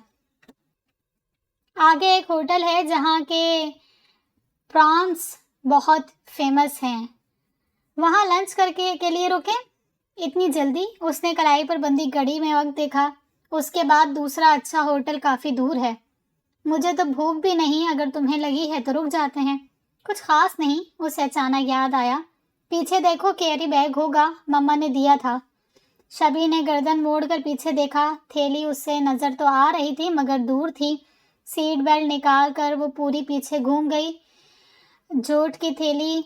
آگے ایک ہوٹل ہے جہاں کے پرانس بہت فیمس ہیں، وہاں لنچ کے لیے رکیں۔ اتنی جلدی؟ اس نے کلائی پر بندھی گھڑی میں وقت دیکھا۔ اس کے بعد دوسرا اچھا ہوٹل کافی دور ہے۔ مجھے تو بھوک بھی نہیں، اگر تمہیں لگی ہے تو رک جاتے ہیں۔ کچھ خاص نہیں، اسے اچانک یاد آیا، پیچھے دیکھو کیری بیگ ہوگا، مما نے دیا تھا۔ شبی نے گردن موڑ کر پیچھے دیکھا، تھیلی اس سے نظر تو آ رہی تھی مگر دور تھی۔ سیٹ بیلٹ نکال کر وہ پوری پیچھے گھوم گئی، جوٹ کی تھیلی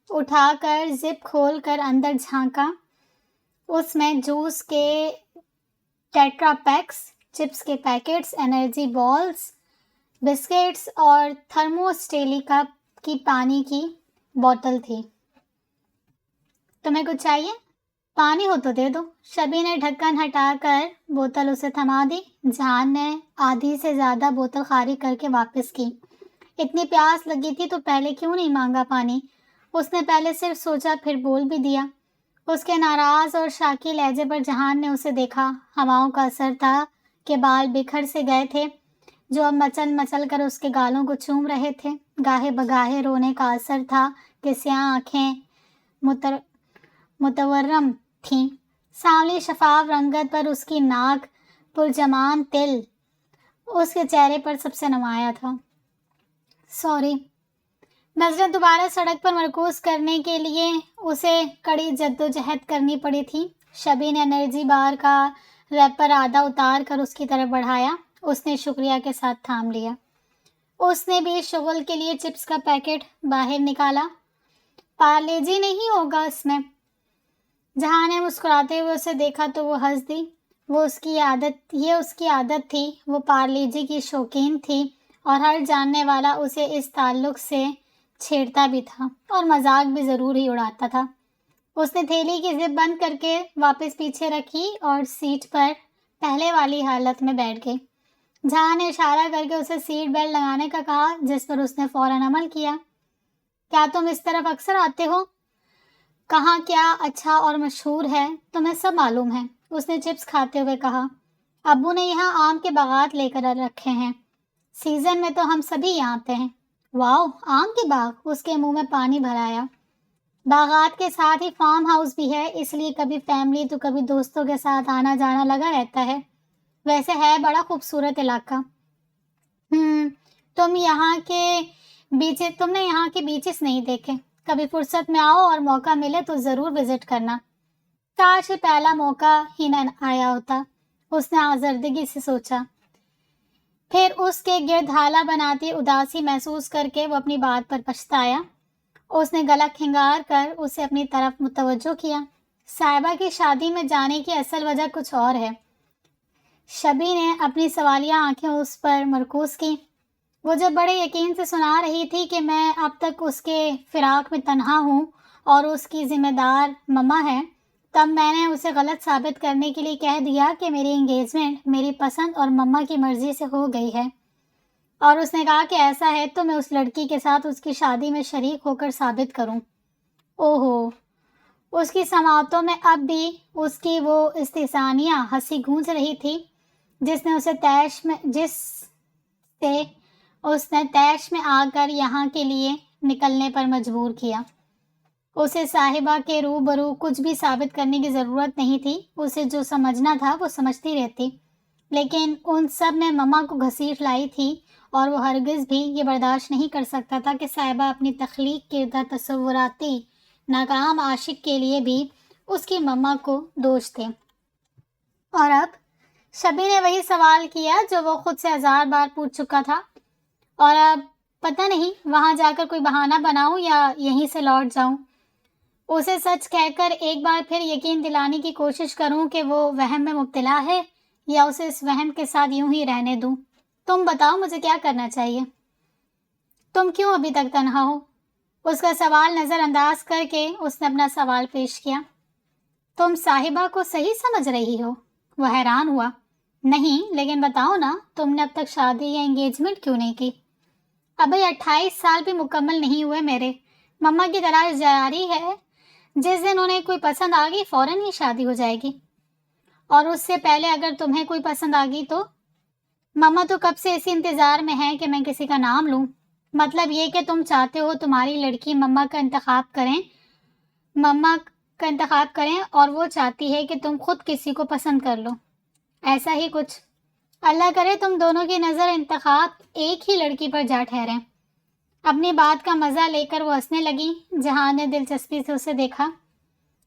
اٹھا کر زپ کھول کر اندر جھانکا۔ اس میں جوس کے ٹیٹرا پیکس، چپس کے پیکٹس، انرجی بالز، بسکٹس اور تھرموسٹیلی کپ کی پانی کی بوتل تھی۔ تمہیں کچھ چاہیے؟ پانی ہو تو دے دو۔ شبی نے ڈھکن ہٹا کر بوتل اسے تھما دی۔ جہان نے آدھی سے زیادہ بوتل خالی کر کے واپس کی۔ اتنی پیاس لگی تھی تو پہلے کیوں نہیں مانگا پانی؟ اس نے پہلے صرف سوچا، پھر بول بھی دیا۔ اس کے ناراض اور شاکی لہجے پر جہان نے اسے دیکھا۔ ہواؤں کا اثر تھا کہ بال بکھر سے گئے تھے جو اب مچل مچل کر اس کے گالوں کو چوم رہے تھے۔ گاہے بگاہے رونے کا اثر تھا کہ سیاہ آنکھیں متورم تھیں۔ سانولی شفاف رنگت پر اس کی ناک پرجمان تل اس کے چہرے پر سب سے نمایاں تھا۔ سوری۔ نظریں دوبارہ سڑک پر مرکوز کرنے کے لیے اسے کڑی جدوجہد کرنی پڑی تھی۔ شبی نے انرجی بار کا ریپر آدھا اتار کر اس کی طرف بڑھایا۔ اس نے شکریہ کے ساتھ تھام لیا۔ اس نے بھی شغل کے لیے چپس کا پیکٹ باہر نکالا۔ پارلے جی نہیں ہوگا اس میں؟ جہاں نے مسکراتے ہوئے اسے دیکھا تو وہ ہنس دی۔ یہ اس کی عادت تھی، وہ پارلے جی کی شوقین تھی اور ہر جاننے والا اسے اس تعلق سے چھیڑتا بھی تھا اور مذاق بھی ضرور ہی اڑاتا تھا۔ اس نے تھیلی کی زپ بند کر کے واپس پیچھے رکھی اور سیٹ پر پہلے والی حالت میں بیٹھ گئی۔ جہاں نے اشارہ کر کے اسے سیٹ بیلٹ لگانے کا کہا، جس پر اس نے فوراً عمل کیا۔ کیا تم اس طرف اکثر آتے ہو؟ کہاں کیا اچھا اور مشہور ہے، تمہیں سب معلوم ہے، اس نے چپس کھاتے ہوئے کہا۔ ابو نے یہاں آم کے باغات لے کر رکھے ہیں، سیزن میں تو ہم سبھی یہاں آتے ہیں۔ واو، آم کے باغ؟ اس کے منہ میں پانی بھر آیا۔ باغات کے ساتھ ہی فارم ہاؤس بھی ہے، اس لیے کبھی فیملی تو کبھی دوستوں کے ساتھ آنا جانا لگا رہتا ہے۔ ویسے ہے بڑا خوبصورت علاقہ۔ تم نے یہاں کے بیچز نہیں دیکھے؟ کبھی فرصت میں آؤ اور موقع ملے تو ضرور وزٹ کرنا۔ کاش یہ پہلا موقع ہی نہ آیا ہوتا، اس نے آزردگی سے سوچا۔ پھر اس کے گرد ہالہ بناتی اداسی محسوس کر کے وہ اپنی بات پر پچھتایا۔ اس نے گلا کھنگار کر اسے اپنی طرف متوجہ کیا۔ صاحبہ کی شادی میں جانے کی اصل وجہ کچھ اور ہے۔ شبی نے اپنی سوالیہ آنکھیں اس پر مرکوز کی۔ وہ جب بڑے یقین سے سنا رہی تھی کہ میں اب تک اس کے فراق میں تنہا ہوں اور اس کی ذمہ دار مما ہے، تب میں نے اسے غلط ثابت کرنے کے لیے کہہ دیا کہ میری انگیجمنٹ میری پسند اور مما کی مرضی سے ہو گئی ہے، اور اس نے کہا کہ ایسا ہے تو میں اس لڑکی کے ساتھ اس کی شادی میں شریک ہو کر ثابت کروں۔ اوہو، اس کی سماعتوں میں اب بھی اس کی وہ استحسانیہ ہنسی گونج رہی تھی جس نے اسے طیش میں آ کر یہاں کے لیے نکلنے پر مجبور کیا۔ اسے صاحبہ کے روبرو کچھ بھی ثابت کرنے کی ضرورت نہیں تھی، اسے جو سمجھنا تھا وہ سمجھتی رہتی، لیکن ان سب میں مما کو گھسیٹ لائی تھی اور وہ ہرگز بھی یہ برداشت نہیں کر سکتا تھا کہ صاحبہ اپنی تخلیق کردہ تصوراتی ناکام عاشق کے لیے بھی اس کی مما کو دوش دے۔ اور اب شبی نے وہی سوال کیا جو وہ خود سے 1000 بار پوچھ چکا تھا، اور اب پتہ نہیں وہاں جا کر کوئی بہانہ بناؤں یا یہیں سے لوٹ جاؤں۔ اسے سچ کہہ کر ایک بار پھر یقین دلانے کی کوشش کروں کہ وہ وہم میں مبتلا ہے، یا اسے اس وہم کے ساتھ یوں ہی رہنے دوں۔ تم بتاؤ مجھے کیا کرنا چاہیے؟ تم کیوں ابھی تک تنہا ہو؟ اس کا سوال نظر انداز کر کے اس نے اپنا سوال پیش کیا۔ تم صاحبہ کو صحیح سمجھ رہی ہو؟ وہ حیران ہوا۔ نہیں، لیکن بتاؤ نا، تم نے اب تک شادی یا انگیجمنٹ کیوں نہیں کی؟ ابھی 28 سال بھی مکمل نہیں ہوئے میرے، مما کی تلاش جاری ہے. جس دن انہیں کوئی پسند آ گئی فوراً ہی شادی ہو جائے گی. اور اس سے پہلے اگر تمہیں کوئی پسند آ گئی تو؟ مما تو کب سے اسی انتظار میں ہے کہ میں کسی کا نام لوں. مطلب یہ کہ تم چاہتے ہو تمہاری لڑکی مما کا انتخاب کریں اور وہ چاہتی ہے کہ تم خود کسی کو پسند کر لو. ایسا ہی کچھ. اللہ کرے تم دونوں کی نظر انتخاب ایک ہی لڑکی پر جا ٹھہرے. اپنی بات کا مزہ لے کر وہ ہنسنے لگی. جہان نے دلچسپی سے اسے دیکھا.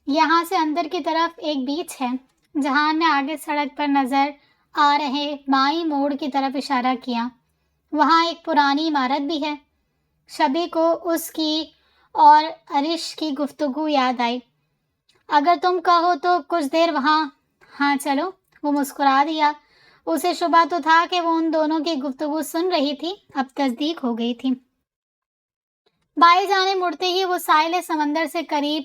یہاں سے اندر کی طرف ایک بیچ ہے. جہان نے آگے سڑک پر نظر آ رہے بائیں موڑ کی طرف اشارہ کیا. وہاں ایک پرانی عمارت بھی ہے. شبی کو اس کی اور عرش کی گفتگو یاد آئی. اگر تم کہو تو کچھ دیر وہاں. ہاں چلو. وہ مسکرا دیا. اسے شبہ تو تھا کہ وہ ان دونوں کی گفتگو سن رہی تھی. اب تصدیق ہو گئی تھی. بائیں جانب مڑتے ہی وہ ساحل سمندر سے قریب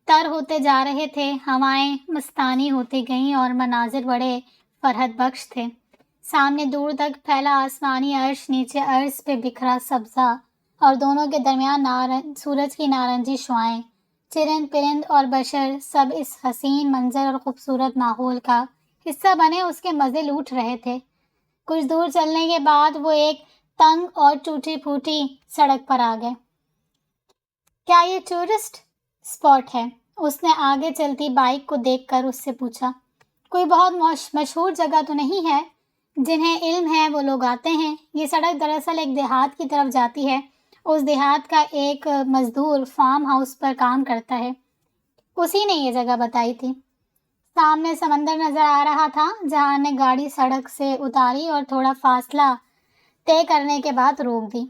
تر ہوتے جا رہے تھے. ہوائیں مستانی ہوتی گئیں اور مناظر بڑے فرحت بخش تھے. سامنے دور تک پھیلا آسمانی عرش، نیچے عرض پہ بکھرا سبزہ اور دونوں کے درمیان سورج کی نارنجی شعاعیں. چرند پرند اور بشر سب اس حسین منظر اور خوبصورت ماحول کا حصہ بنے اس کے مزے لوٹ رہے تھے. کچھ دور چلنے کے بعد وہ ایک تنگ اور ٹوٹی پھوٹی سڑک پر آ گئے. کیا یہ ٹورسٹ اسپاٹ ہے؟ اس نے آگے چلتی بائک کو دیکھ کر اس سے پوچھا. کوئی بہت مشہور جگہ تو نہیں ہے. جنہیں علم ہے وہ لوگ آتے ہیں. یہ سڑک دراصل ایک دیہات کی طرف جاتی ہے. اس دیہات کا ایک مزدور فارم ہاؤس پر کام کرتا ہے. اسی نے یہ جگہ بتائی تھی. سامنے سمندر نظر آ رہا تھا. جہاں نے گاڑی سڑک سے اتاری اور تھوڑا فاصلہ طے کرنے کے بعد روک دی.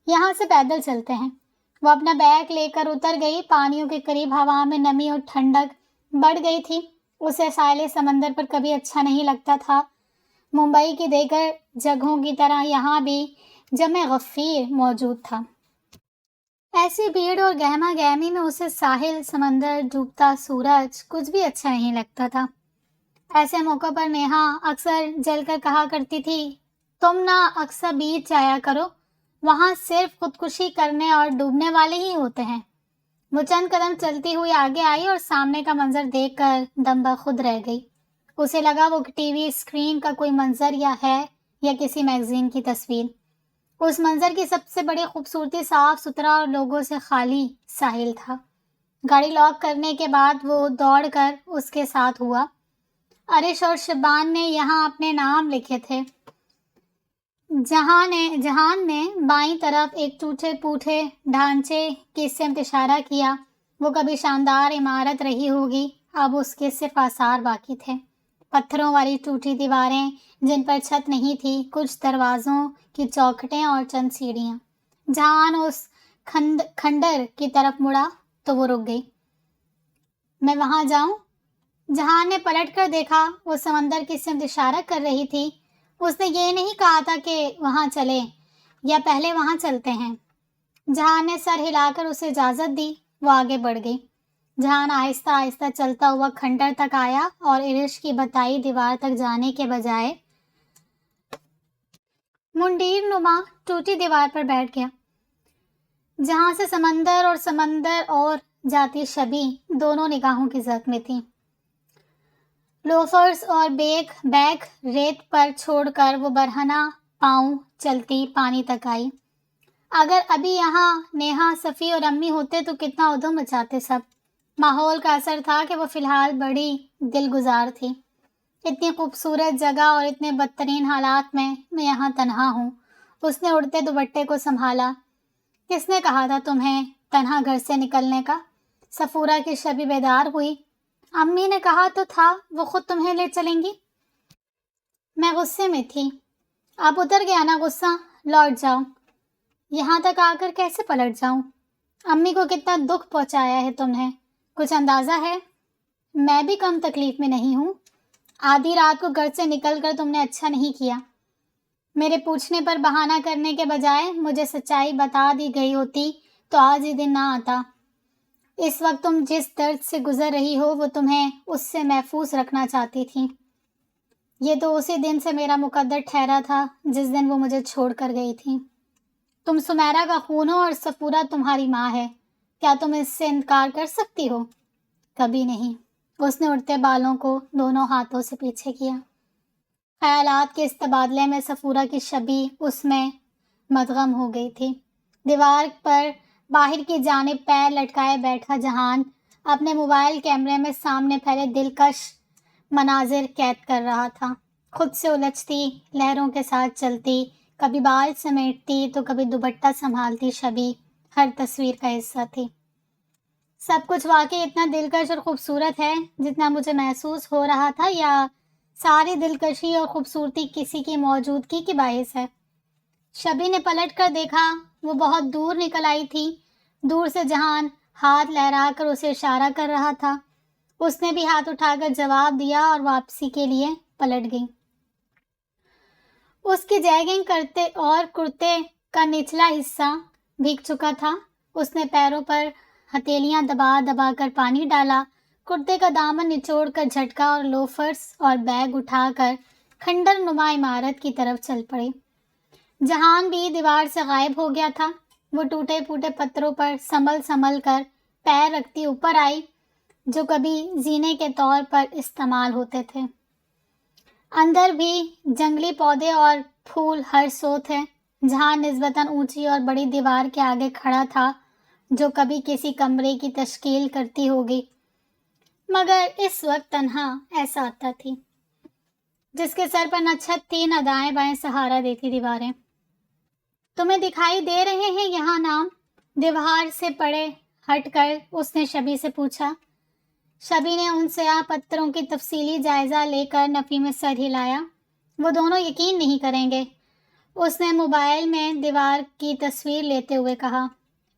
یہاں سے پیدل چلتے ہیں. وہ اپنا بیگ لے کر اتر گئی. پانیوں کے قریب ہوا میں نمی اور ٹھنڈک بڑھ گئی تھی. اسے ساحل سمندر پر کبھی اچھا نہیں لگتا تھا. ممبئی کی دیگر جگہوں کی طرح یہاں بھی جمع غفیر موجود تھا. ایسی بھیڑ اور گہما گہمی میں اسے ساحل، سمندر، ڈوبتا سورج کچھ بھی اچھا نہیں لگتا تھا. ایسے موقع پر نیہا اکثر جل کر کہا کرتی تھی، تم نہ اکثر بیچ جایا کرو. وہاں صرف خودکشی کرنے اور ڈوبنے والے ہی ہوتے ہیں. وہ چند قدم چلتی ہوئی آگے آئی اور سامنے کا منظر دیکھ کر دم بخود رہ گئی. اسے لگا وہ ٹی وی اسکرین کا کوئی منظر یا کسی میگزین کی تصویر. اس منظر کی سب سے بڑی خوبصورتی صاف ستھرا اور لوگوں سے خالی ساحل تھا. گاڑی لاک کرنے کے بعد وہ دوڑ کر اس کے ساتھ ہوا. عرش اور شبان نے یہاں اپنے نام لکھے تھے. جہان نے بائیں طرف ایک ٹوٹے پھوٹے ڈھانچے کی سمت اشارہ کیا. وہ کبھی شاندار عمارت رہی ہوگی. اب اس کے صرف آثار باقی تھے. پتھروں والی ٹوٹی دیواریں جن پر چھت نہیں تھی، کچھ دروازوں کی چوکھٹیں اور چند سیڑھیاں. جہان اس کھنڈر کی طرف مڑا تو وہ رک گئی. میں وہاں جاؤں؟ جہان نے پلٹ کر دیکھا. وہ سمندر کی سمت اشارہ کر رہی تھی. اس نے یہ نہیں کہا تھا کہ وہاں چلے یا پہلے وہاں چلتے ہیں. جہان نے سر ہلا کر اسے اجازت دی. وہ آگے بڑھ گئی. جہان آہستہ آہستہ چلتا ہوا کھنڈر تک آیا اور عرش کی بتائی دیوار تک جانے کے بجائے منڈیر نما ٹوٹی دیوار پر بیٹھ گیا. جہاں سے سمندر اور جاتی شبی دونوں نگاہوں کی زد میں تھی. لوفرز اور بیگ ریت پر چھوڑ کر وہ برہنہ پاؤں چلتی پانی تک آئی. اگر ابھی یہاں نیہا، صفی اور امی ہوتے تو کتنا ادھم مچاتے سب. ماحول کا اثر تھا کہ وہ فی الحال بڑی دلگزار تھی. اتنی خوبصورت جگہ اور اتنے بدترین حالات میں یہاں تنہا ہوں. اس نے اڑتے دوپٹے کو سنبھالا. کس نے کہا تھا تمہیں تنہا گھر سے نکلنے کا؟ صفورہ کی شبی بیدار ہوئی. امی نے کہا تو تھا وہ خود تمہیں لے چلیں گی. میں غصے میں تھی. اب اتر گیا نا غصہ؟ لوٹ جاؤ. یہاں تک آ کر کیسے پلٹ جاؤں؟ امی کو کتنا دکھ پہنچایا ہے تمہیں، کچھ اندازہ ہے؟ میں بھی کم تکلیف میں نہیں ہوں. آدھی رات کو گھر سے نکل کر تم نے اچھا نہیں کیا. میرے پوچھنے پر بہانہ کرنے کے بجائے مجھے سچائی بتا دی گئی ہوتی تو آج یہ دن نہ آتا. اس وقت تم جس درد سے گزر رہی ہو وہ تمہیں اس سے محفوظ رکھنا چاہتی تھی. یہ تو اسی دن سے میرا مقدر ٹھہرا تھا جس دن وہ مجھے چھوڑ کر گئی تھی. تم سمیرا کا خون ہو اور صفورہ تمہاری ماں ہے. کیا تم اس سے انکار کر سکتی ہو؟ کبھی نہیں۔ اس نے اڑتے بالوں کو دونوں ہاتھوں سے پیچھے کیا۔ خیالات کے اس تبادلے میں صفورہ کی شبیہ اس میں مدغم ہو گئی تھی۔ دیوار پر باہر کی جانب پیر لٹکائے بیٹھا جہان اپنے موبائل کیمرے میں سامنے پھیلے دلکش مناظر قید کر رہا تھا۔ خود سے الجھتی، لہروں کے ساتھ چلتی، کبھی بال سمیٹتی تو کبھی دوپٹہ سنبھالتی شبیہ ہر تصویر کا حصہ تھی۔ سب کچھ واقعی اتنا دلکش اور خوبصورت ہے جتنا مجھے محسوس ہو رہا تھا، یا ساری دلکشی اور خوبصورتی کسی کی موجودگی کی باعث ہے؟ شبیہ نے پلٹ کر دیکھا۔ وہ بہت دور نکل آئی تھی۔ دور سے جہان ہاتھ لہرا کر اسے اشارہ کر رہا تھا۔ اس نے بھی ہاتھ اٹھا کر جواب دیا اور واپسی کے لیے پلٹ گئی۔ اس کی جیگنگ کرتے اور کرتے کا نچلا حصہ بھیگ چکا تھا۔ اس نے پیروں پر ہتھیلیاں دبا دبا کر پانی ڈالا، کرتے کا دامن نچوڑ کر جھٹکا اور لوفرز اور بیگ اٹھا کر کھنڈر نما عمارت کی طرف چل پڑی۔ جہان بھی دیوار سے غائب ہو گیا تھا۔ وہ ٹوٹے پھوٹے پتھروں پر سنبھل سنبھل کر پیر رکھتی اوپر آئی، جو کبھی زینے کے طور پر استعمال ہوتے تھے۔ اندر بھی جنگلی پودے اور پھول ہر سو تھے۔ جہان نسبتاً اونچی اور بڑی دیوار کے آگے کھڑا تھا، جو کبھی کسی کمرے کی تشکیل کرتی ہوگی، مگر اس وقت تنہا احساسہ تھی، جس کے سر پر نہ چھت تھی نہ دائیں بائیں سہارا دیتی دیواریں۔ تمہیں دکھائی دے رہے ہیں یہاں نام؟ دیوار سے پڑے ہٹ کر اس نے شبیہ سے پوچھا۔ شبیہ نے ان سیاہ پتھروں کی تفصیلی جائزہ لے کر نفی میں سر ہلایا۔ وہ دونوں یقین نہیں کریں گے۔ اس نے موبائل میں دیوار کی تصویر لیتے ہوئے کہا،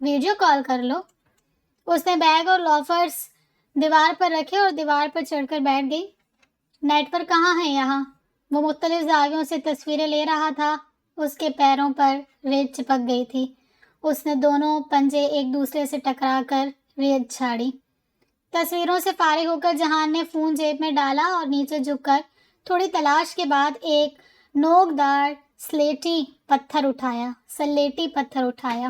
ویڈیو کال کر لو۔ اس نے بیگ اور لوفرز دیوار پر رکھے اور دیوار پر چڑھ کر بیٹھ گئی۔ نیٹ ورک کہاں ہے یہاں؟ وہ مختلف زاویوں سے تصویریں لے رہا تھا۔ اس کے پیروں پر ریت چپک گئی تھی۔ اس نے دونوں پنجے ایک دوسرے سے ٹکرا کر ریت جھاڑی۔ تصویروں سے فارغ ہو کر جہان نے فون جیب میں ڈالا اور نیچے جھک کر تھوڑی تلاش کے بعد ایک نوکدار سلیٹی پتھر اٹھایا۔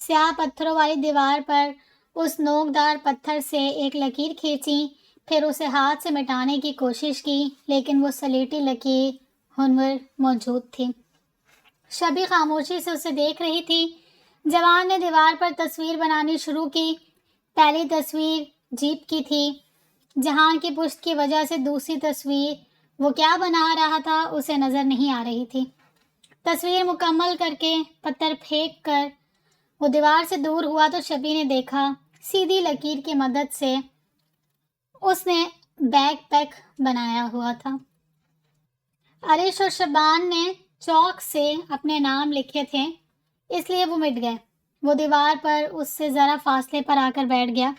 سیاہ پتھروں والی دیوار پر اس نوکدار پتھر سے ایک لکیر کھینچی، پھر اسے ہاتھ سے مٹانے کی کوشش کی، لیکن وہ سلیٹی لکیر ہنور موجود تھی۔ شبیہ خاموشی سے اسے دیکھ رہی تھی۔ جوان نے دیوار پر تصویر بنانی شروع کی۔ پہلی تصویر جیپ کی تھی۔ جہان کی پشت کی وجہ سے دوسری تصویر وہ کیا بنا رہا تھا اسے نظر نہیں آ رہی تھی۔ تصویر مکمل کر کے پتھر پھینک کر وہ دیوار سے دور ہوا تو شبیہ نے دیکھا سیدھی لکیر کی مدد سے اس نے بیک پیک بنایا ہوا تھا۔ عرش اور شبان نے چاک سے اپنے نام لکھے تھے، اس لیے وہ مٹ گئے۔ وہ دیوار پر اس سے ذرا فاصلے پر آ کر بیٹھ گیا۔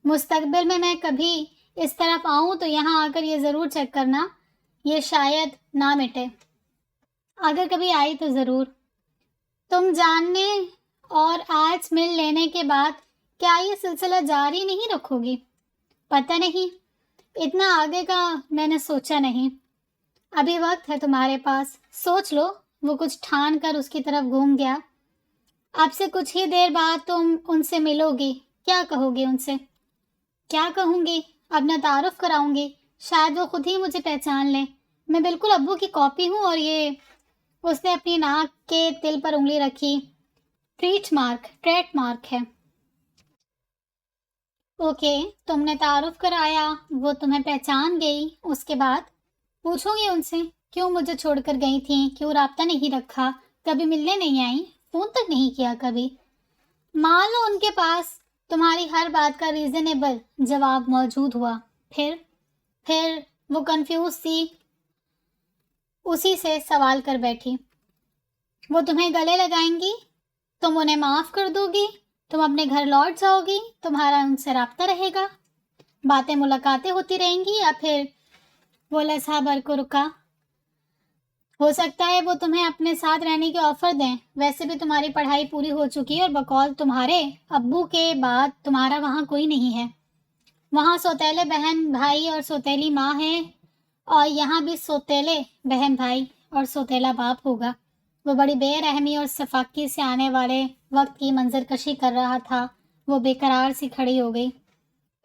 مستقبل میں کبھی اس طرف آؤں تو یہاں آ کر یہ ضرور چیک کرنا، یہ شاید نہ مٹے۔ اگر کبھی آئی تو ضرور۔ تم جاننے اور آج مل لینے کے بعد کیا یہ سلسلہ جاری نہیں رکھو گی؟ پتہ نہیں، اتنا آگے کا میں نے سوچا نہیں۔ ابھی وقت ہے تمہارے پاس، سوچ لو۔ وہ کچھ ٹھان کر اس کی طرف گھوم گیا۔ اب سے کچھ ہی دیر بعد تم ان سے ملو گی، کیا کہو گی ان سے؟ کیا کہوں گی؟ اپنا تعارف کراؤں گی، شاید وہ خود ہی مجھے پہچان لیں۔ میں بالکل ابو کی کاپی ہوں، اور یہ اس نے اپنی ناک کے تل پر انگلی رکھی، ٹریٹ مارک ہے۔ اوکے، تم نے تعارف کرایا، وہ تمہیں پہچان گئی، اس کے بعد پوچھوں گی ان سے کیوں مجھے چھوڑ کر گئی تھیں، کیوں رابطہ نہیں رکھا، کبھی ملنے نہیں آئیں، فون تک نہیں کیا کبھی۔ مان لو ان کے پاس تمہاری ہر بات کا ریزنیبل جواب موجود ہوا، پھر وہ کنفیوز تھی، اسی سے سوال کر بیٹھی۔ وہ تمہیں گلے لگائیں گی، تم انہیں معاف کر دو گی، تم اپنے گھر لوٹ جاؤ گی، تمہارا ان سے رابطہ رہے گا، باتیں ملاقاتیں ہوتی رہیں گی، یا پھر وہ لمحہ بھر کو رکا۔ ہو سکتا ہے وہ تمہیں اپنے ساتھ رہنے کی آفر دیں، ویسے بھی تمہاری پڑھائی پوری ہو چکی ہے اور بقول تمہارے ابو کے بعد تمہارا وہاں کوئی نہیں ہے۔ وہاں سوتیلے بہن بھائی اور سوتیلی ماں ہے، اور یہاں بھی سوتیلے بہن بھائی اور سوتیلا باپ ہوگا۔ وہ بڑی بے رحمی اور سفاکی سے آنے والے وقت کی منظر کشی کر رہا تھا۔ وہ بے قرار سی کھڑی ہو گئی۔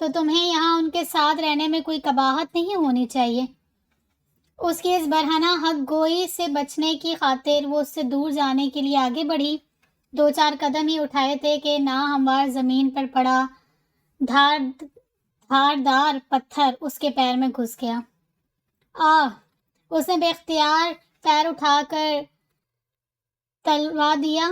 تو تمہیں یہاں ان کے ساتھ رہنے میں کوئی قباحت نہیں ہونی چاہیے۔ اس کی اس برہنہ حق گوئی سے بچنے کی خاطر وہ اس سے دور جانے کے لیے آگے بڑھی۔ 2-4 قدم ہی اٹھائے تھے کہ ناہموار زمین پر پڑا دھاردار پتھر اس کے پیر میں گھس گیا۔ آہ! اس نے بے اختیار پیر اٹھا کر تلوا دیا۔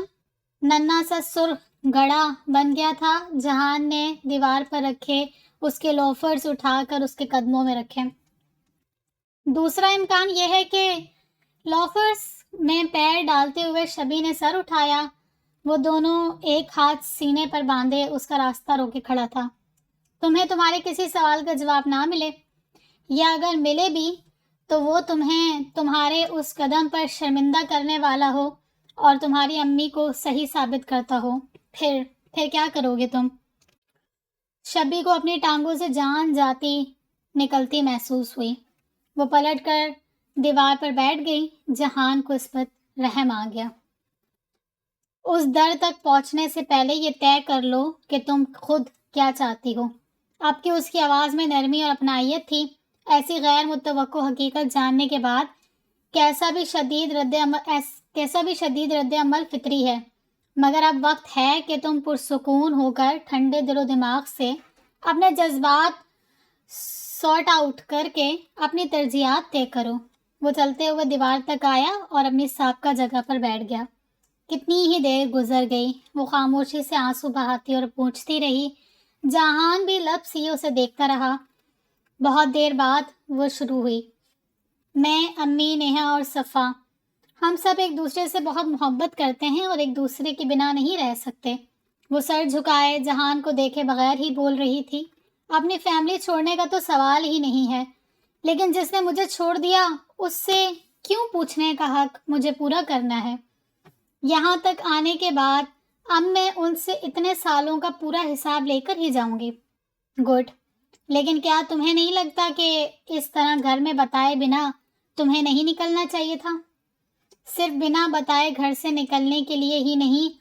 ننھا سا سرخ گڑھا بن گیا تھا۔ جہان نے دیوار پر رکھے اس کے لوفرز اٹھا کر اس کے قدموں میں رکھے۔ دوسرا امکان یہ ہے کہ لوفرز میں پیر ڈالتے ہوئے شبی نے سر اٹھایا۔ وہ دونوں ایک ہاتھ سینے پر باندھے اس کا راستہ روکے کھڑا تھا۔ تمہیں تمہارے کسی سوال کا جواب نہ ملے، یا اگر ملے بھی تو وہ تمہیں تمہارے اس قدم پر شرمندہ کرنے والا ہو اور تمہاری امی کو صحیح ثابت کرتا ہو، پھر کیا کرو گے تم؟ شبی کو اپنی ٹانگوں سے جان جاتی نکلتی محسوس ہوئی۔ وہ پلٹ کر دیوار پر بیٹھ گئی۔ جہان کو اس پر رحم آ گیا۔ اس در تک پہنچنے سے پہلے یہ طے کر لو کہ تم خود کیا چاہتی ہو۔ اب کی اس کی آواز میں نرمی اور اپنائیت تھی۔ ایسی غیر متوقع حقیقت جاننے کے بعد کیسا بھی شدید رد عمل فطری ہے، مگر اب وقت ہے کہ تم پرسکون ہو کر ٹھنڈے دل و دماغ سے اپنے جذبات سارٹ آؤٹ کر کے اپنی ترجیحات طے کرو۔ وہ چلتے ہوئے دیوار تک آیا اور اپنی سابقہ جگہ پر بیٹھ گیا۔ کتنی ہی دیر گزر گئی۔ وہ خاموشی سے آنسو بہاتی اور پوچھتی رہی۔ جہان بھی لب سی اسے دیکھتا رہا۔ بہت دیر بعد وہ شروع ہوئی۔ میں، امی، نیہا اور صفا، ہم سب ایک دوسرے سے بہت محبت کرتے ہیں اور ایک دوسرے کے بنا نہیں رہ سکتے۔ وہ سر جھکائے جہان کو دیکھے بغیر ہی بول رہی تھی۔ اپنی فیملی چھوڑنے کا تو سوال ہی نہیں ہے، لیکن جس نے مجھے چھوڑ دیا اس سے کیوں پوچھنے کا حق مجھے پورا کرنا ہے؟ یہاں تک آنے کے بعد اب میں ان سے اتنے سالوں کا پورا حساب لے کر ہی جاؤں گی۔ گڈ، لیکن کیا تمہیں نہیں لگتا کہ اس طرح گھر میں بتائے بنا تمہیں نہیں نکلنا چاہیے تھا؟ صرف بنا بتائے گھر سے نکلنے کے لیے ہی نہیں،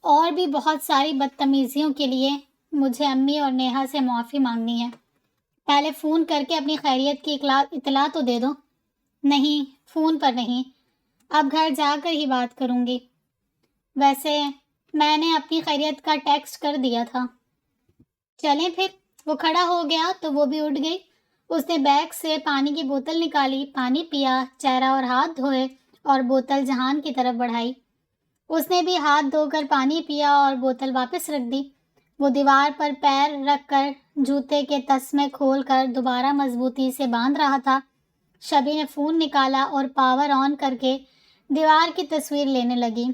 اور بھی بہت ساری بدتمیزیوں کے لیے مجھے امی اور نیہا سے معافی مانگنی ہے۔ پہلے فون کر کے اپنی خیریت کی اطلاع تو دے دو۔ نہیں، فون پر نہیں، اب گھر جا کر ہی بات کروں گی۔ ویسے میں نے اپنی خیریت کا ٹیکسٹ کر دیا تھا۔ چلیں پھر۔ وہ کھڑا ہو گیا تو وہ بھی اٹھ گئی۔ اس نے بیگ سے پانی کی بوتل نکالی، پانی پیا، چہرہ اور ہاتھ دھوئے اور بوتل جہان کی طرف بڑھائی۔ اس نے بھی ہاتھ دھو کر پانی پیا اور بوتل واپس رکھ دی۔ وہ دیوار پر پیر رکھ کر جوتے کے تسمے کھول کر دوبارہ مضبوطی سے باندھ رہا تھا۔ شبی نے فون نکالا اور پاور آن کر کے دیوار کی تصویر لینے لگی۔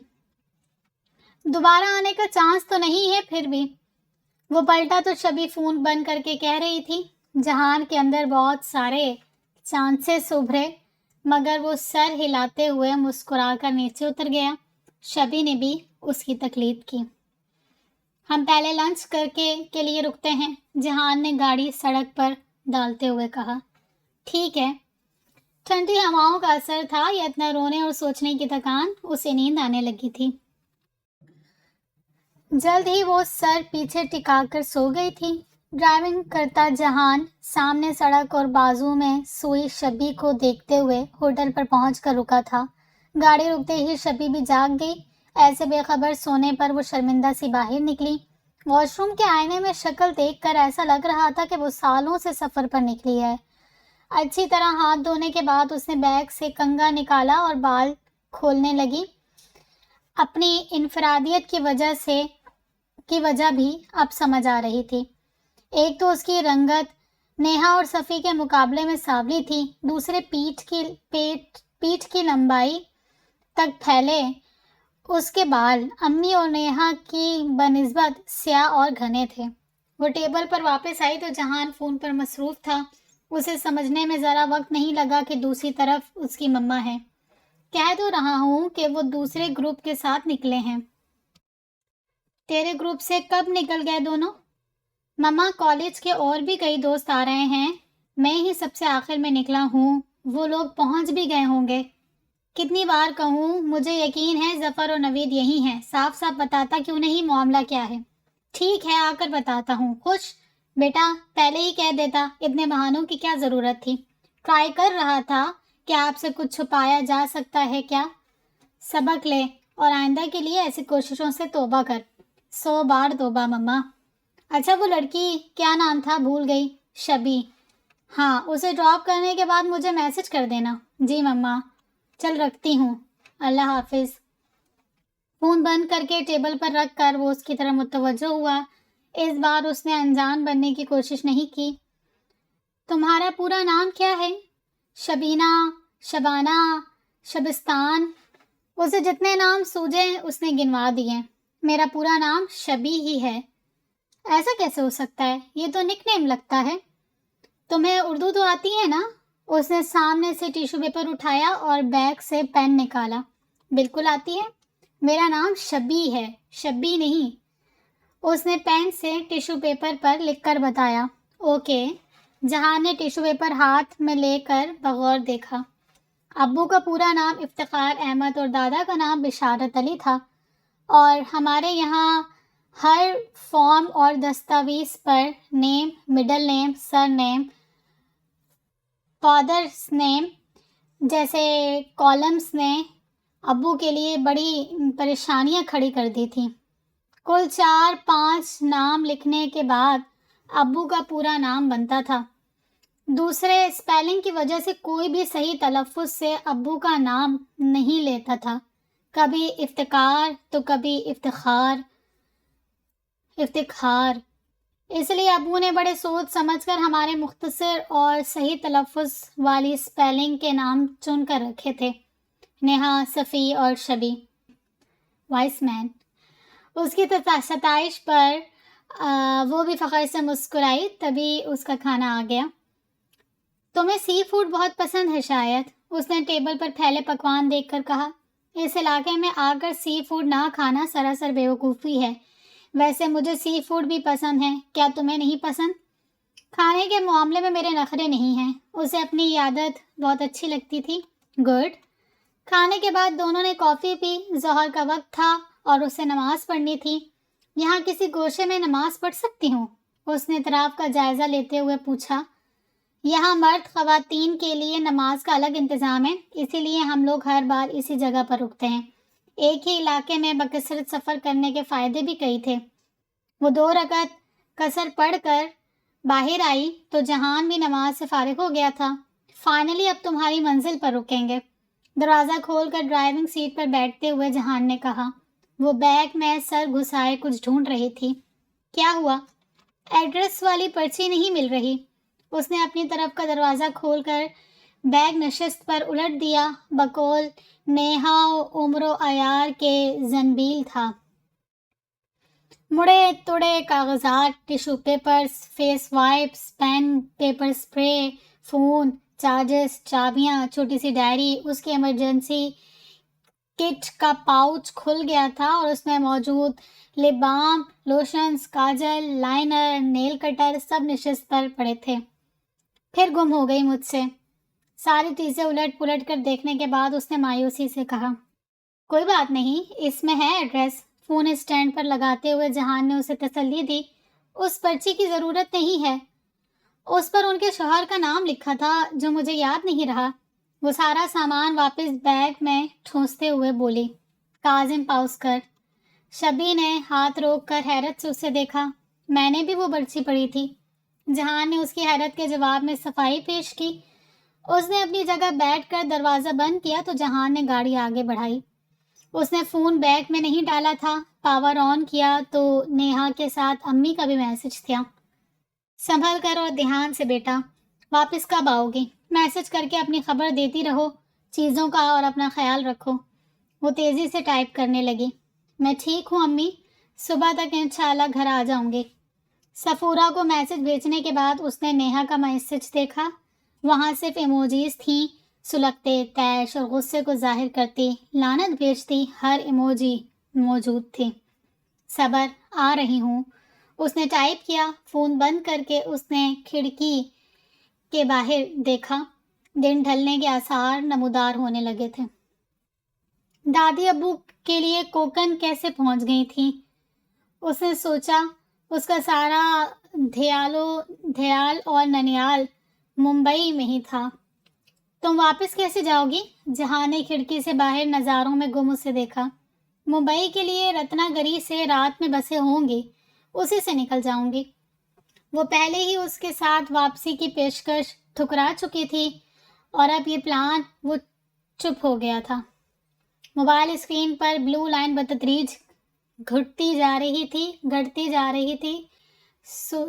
دوبارہ آنے کا چانس تو نہیں ہے پھر بھی؟ وہ پلٹا تو شبی فون بند کر کے کہہ رہی تھی۔ جہان کے اندر بہت سارے چانسز ابھرے، مگر وہ سر ہلاتے ہوئے مسکرا کر نیچے اتر گیا۔ شبی نے بھی اس کی تقلید کی۔ ہم پہلے لنچ کے لیے رکتے ہیں، جہان نے گاڑی سڑک پر ڈالتے ہوئے کہا۔ ٹھیک ہے۔ ٹھنڈی ہواؤں کا اثر تھا یا اتنا رونے اور سوچنے کی تھکان، اسے نیند آنے لگی تھی۔ جلد ہی وہ سر پیچھے ٹکا کر سو گئی تھی۔ ڈرائیونگ کرتا جہان سامنے سڑک اور بازو میں سوئی شبی کو دیکھتے ہوئے ہوٹل پر پہنچ کر رکا تھا۔ گاڑی رکتے ہی شبی بھی جاگ گئی۔ ایسے بے خبر سونے پر وہ شرمندہ سی باہر نکلی۔ واش روم کے آئینے میں شکل دیکھ کر ایسا لگ رہا تھا کہ وہ سالوں سے سفر پر نکلی ہے۔ اچھی طرح ہاتھ دھونے کے بعد اس نے بیگ سے کنگھا نکالا اور بال کھولنے لگی۔ اپنی انفرادیت کی وجہ بھی اب سمجھ آ رہی تھی۔ ایک تو اس کی رنگت نیہا اور صفی کے مقابلے میں سانولی تھی، دوسرے پیٹھ کی لمبائی تک پھیلے اس کے بال امی اور نیہا کی بنسبت سیاہ اور گھنے تھے۔ وہ ٹیبل پر واپس آئی تو جہان فون پر مصروف تھا۔ اسے سمجھنے میں ذرا وقت نہیں لگا کہ دوسری طرف اس کی مما ہے۔ کہہ تو رہا ہوں کہ وہ دوسرے گروپ کے ساتھ نکلے ہیں۔ تیرے گروپ سے کب نکل گئے دونوں؟ مما، کالج کے اور بھی کئی دوست آ رہے ہیں، میں ہی سب سے آخر میں نکلا ہوں، وہ لوگ پہنچ بھی گئے ہوں گے۔ کتنی بار کہوں، مجھے یقین ہے ظفر اور نوید یہی ہیں، صاف صاف بتاتا کیوں نہیں معاملہ کیا ہے؟ ٹھیک ہے، آ کر بتاتا ہوں۔ خوش؟ بیٹا پہلے ہی کہہ دیتا، اتنے بہانوں کی کیا ضرورت تھی؟ ٹرائی کر رہا تھا کہ آپ سے کچھ چھپایا جا سکتا ہے کیا؟ سبق لے اور آئندہ کے لیے ایسی کوششوں سے توبہ کر۔ 100 بار توبہ مما۔ اچھا وہ لڑکی کیا نام تھا؟ بھول گئی۔ شبی۔ ہاں، اسے ڈراپ کرنے کے بعد مجھے میسج کر دینا۔ جی مما۔ چل رکھتی ہوں، اللہ حافظ۔ فون بند کر کے ٹیبل پر رکھ کر وہ اس کی طرف متوجہ ہوا۔ اس بار اس نے انجان بننے کی کوشش نہیں کی۔ تمہارا پورا نام کیا ہے؟ شبینہ، شبانہ، شبستان۔ اسے جتنے نام سوجے اس نے گنوا دیے۔ میرا پورا نام شبی ہی ہے۔ ایسا کیسے ہو سکتا ہے؟ یہ تو نک نیم لگتا ہے۔ تمہیں اردو تو آتی ہے نا؟ اس نے سامنے سے ٹیشو پیپر اٹھایا اور بیگ سے پین نکالا۔ بالکل آتی ہے۔ میرا نام شبی ہے، شبی نہیں۔ اس نے پین سے ٹیشو پیپر پر لکھ کر بتایا۔ اوکے۔ جہان نے ٹیشو پیپر ہاتھ میں لے کر بغور دیکھا۔ ابو کا پورا نام افتخار احمد اور دادا کا نام بشارت علی تھا، اور ہمارے یہاں ہر فارم اور دستاویز پر نیم، مڈل نیم، سر نیم، فادرز نیم جیسے کالمز نے ابو کے لیے بڑی پریشانیاں کھڑی کر دی تھیں۔ کل 4-5 نام لکھنے کے بعد ابو کا پورا نام بنتا تھا۔ دوسرے اسپیلنگ کی وجہ سے کوئی بھی صحیح تلفظ سے ابو کا نام نہیں لیتا تھا، کبھی افتکار تو کبھی افتخار۔ اس لیے ابو نے بڑے سوچ سمجھ کر ہمارے مختصر اور صحیح تلفظ والی اسپیلنگ کے نام چن کر رکھے تھے، نیہا، صفی اور شبی۔ وائس مین۔ اس کی ستائش پر وہ بھی فخر سے مسکرائی، تبھی اس کا کھانا آ گیا۔ تمہیں سی فوڈ بہت پسند ہے شاید، اس نے ٹیبل پر پھیلے پکوان دیکھ کر کہا۔ اس علاقے میں آ کر سی فوڈ نہ کھانا سراسر بیوقوفی ہے۔ ویسے مجھے سی فوڈ بھی پسند ہے، کیا تمہیں نہیں پسند؟ کھانے کے معاملے میں میرے نخرے نہیں ہیں۔ اسے اپنی یہ عادت بہت اچھی لگتی تھی۔ گڈ۔ کھانے کے بعد دونوں نے کافی پی۔ ظہر کا وقت تھا اور اسے نماز پڑھنی تھی۔ یہاں کسی گوشے میں نماز پڑھ سکتی ہوں؟ اس نے اطراف کا جائزہ لیتے ہوئے پوچھا۔ یہاں مرد خواتین کے لیے نماز کا الگ انتظام ہے، اسی لیے ہم لوگ ہر بار اسی جگہ پر رکتے ہیں۔ ایک ہی علاقے میں بکثرت سفر کرنے کے فائدے بھی کئی تھے۔ وہ 2 رکعت قصر پڑھ کر باہر آئی تو جہان بھی نماز سے فارغ ہو گیا تھا۔ فائنلی اب تمہاری منزل پر رکیں گے، دروازہ کھول کر ڈرائیونگ سیٹ پر بیٹھتے ہوئے جہان نے کہا۔ وہ بیگ میں سر گھسائے کچھ ڈھونڈ رہی تھی۔ کیا ہوا؟ ایڈریس والی پرچی نہیں مل رہی۔ اس نے اپنی طرف کا دروازہ کھول کر بیگ نشست پر الٹ دیا، بقول نیہا عمر و عیار کے زنبیل تھا۔ مڑے توڑے کاغذات، tissue papers, face wipes, pen, pepper spray, phone, chargers, چابیاں، چھوٹی سی ڈائری۔ اس کی ایمرجنسی کٹ کا پاؤچ کھل گیا تھا اور اس میں موجود لپ بام، لوشنز، کاجل، لائنر، نیل کٹر سب نشست پر پڑے تھے۔ پھر گم ہو گئی مجھ سے۔ ساری چیزیں الٹ پلٹ کر دیکھنے کے بعد اس نے مایوسی سے کہا۔ کوئی بات نہیں، اس میں ہے ایڈریس۔ فون اسٹینڈ پر لگاتے ہوئے جہان نے اسے تسلی دی۔ اس پرچی کی ضرورت نہیں ہے، اس پر ان کے شوہر کا نام لکھا تھا جو مجھے یاد نہیں رہا۔ وہ سارا سامان واپس بیگ میں ٹھونستے ہوئے بولی۔ کاظم پاؤسکر۔ شبی نے ہاتھ روک کر حیرت سے اسے دیکھا۔ میں نے بھی وہ پرچی پڑھی تھی۔ جہان نے اس کی حیرت کے جواب میں صفائی پیش کی۔ اس نے اپنی جگہ بیٹھ کر دروازہ بند کیا تو جہان نے گاڑی آگے بڑھائی۔ اس نے فون بیگ میں نہیں ڈالا تھا۔ پاور آن کیا تو نیہا کے ساتھ امی کا بھی میسج تھا۔ سنبھل کر اور دھیان سے بیٹا، واپس کب آؤ گی؟ میسج کر کے اپنی خبر دیتی رہو، چیزوں کا اور اپنا خیال رکھو۔ وہ تیزی سے ٹائپ کرنے لگی۔ میں ٹھیک ہوں امی، صبح تک انشاءاللہ گھر آ جاؤں گی۔ سفورہ کو میسج بھیجنے کے بعد اس نے نیہا کا میسج دیکھا۔ وہاں صرف ایموجیز تھیں، سلگتے، طیش اور غصے کو ظاہر کرتی، لعنت بھیجتی ہر ایموجی موجود تھی۔ صبر، آ رہی ہوں، اس نے ٹائپ کیا۔ فون بند کر کے اس نے کھڑکی کے باہر دیکھا۔ دن ڈھلنے کے آثار نمودار ہونے لگے تھے۔ دادی ابو کے لیے کوکن کیسے پہنچ گئی تھیں؟ اس نے سوچا۔ اس کا سارا دھیال اور ننیال ممبئی میں ہی تھا۔ تم واپس کیسے جاؤ گی؟ جہاں نے کھڑکی سے باہر نظاروں میں گم اسے دیکھا۔ ممبئی کے لیے رتنا گری سے رات میں بسیں ہوں گی، اسی سے نکل جاؤں گی۔ وہ پہلے ہی اس کے ساتھ واپسی کی پیشکش ٹھکرا چکی تھی اور اب یہ پلان وہ چپ ہو گیا تھا۔ موبائل اسکرین پر بلو لائن بتدریج گھٹتی جا رہی تھی۔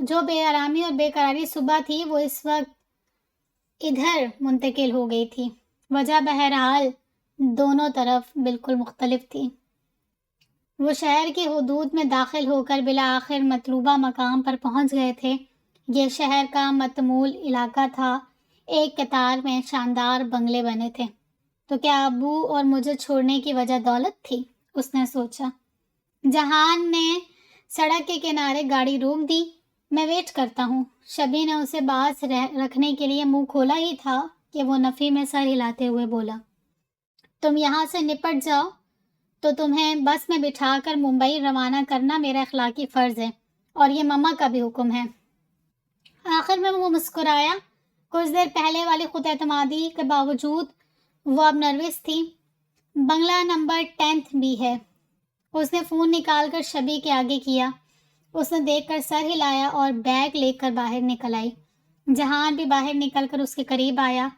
جو بے آرامی اور بے قراری صبح تھی وہ اس وقت ادھر منتقل ہو گئی تھی۔ وجہ بہرحال دونوں طرف بالکل مختلف تھی۔ وہ شہر کی حدود میں داخل ہو کر بالآخر مطلوبہ مقام پر پہنچ گئے تھے۔ یہ شہر کا متمول علاقہ تھا۔ ایک قطار میں شاندار بنگلے بنے تھے۔ تو کیا ابو اور مجھے چھوڑنے کی وجہ دولت تھی؟ اس نے سوچا۔ جہان نے سڑک کے کنارے گاڑی روک دی۔ میں ویٹ کرتا ہوں۔ شبی نے اسے باز رکھنے کے لیے منہ کھولا ہی تھا کہ وہ نفی میں سر ہلاتے ہوئے بولا، تم یہاں سے نپٹ جاؤ تو تمہیں بس میں بٹھا کر ممبئی روانہ کرنا میرا اخلاقی فرض ہے، اور یہ مما کا بھی حکم ہے۔ آخر میں وہ مسکرایا۔ کچھ دیر پہلے والی خود اعتمادی کے باوجود وہ اب نروس تھی۔ بنگلہ نمبر 10 بھی ہے۔ اس نے فون نکال کر شبی کے آگے کیا۔ اس نے دیکھ کر سر ہلایا اور بیگ لے کر باہر نکل آئی۔ جہان بھی باہر نکل کر اس کے قریب آیا۔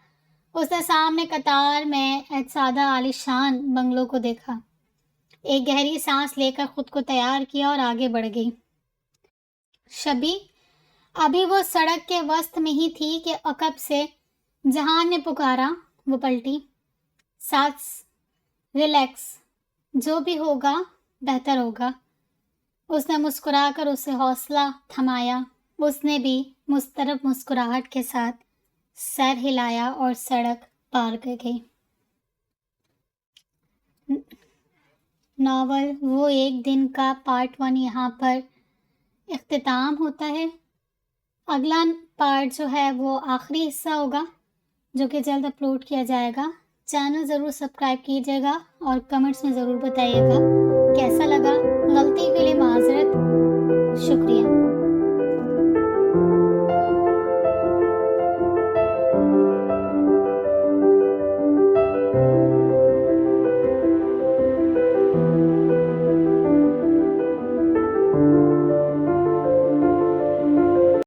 اس نے سامنے قطار میں سادہ عالیشان بنگلوں کو دیکھا۔ ایک گہری سانس لے کر خود کو تیار کیا اور آگے بڑھ گئی۔ شبی ابھی وہ سڑک کے وسط میں ہی تھی کہ عقب سے جہان نے پکارا۔ وہ پلٹی۔ ساتھ ریلیکس، جو بھی ہوگا بہتر ہوگا۔ اس نے مسکرا کر اسے حوصلہ تھمایا۔ اس نے بھی مضطرب مسکراہٹ کے ساتھ سر ہلایا اور سڑک پار کر گئی۔ ناول وہ ایک دن کا پارٹ 1 یہاں پر اختتام ہوتا ہے۔ اگلا پارٹ جو ہے وہ آخری حصہ ہوگا جو کہ جلد اپلوڈ کیا جائے گا۔ چینل ضرور سبسکرائب کیجیے گا اور کمنٹس میں ضرور بتائیے گا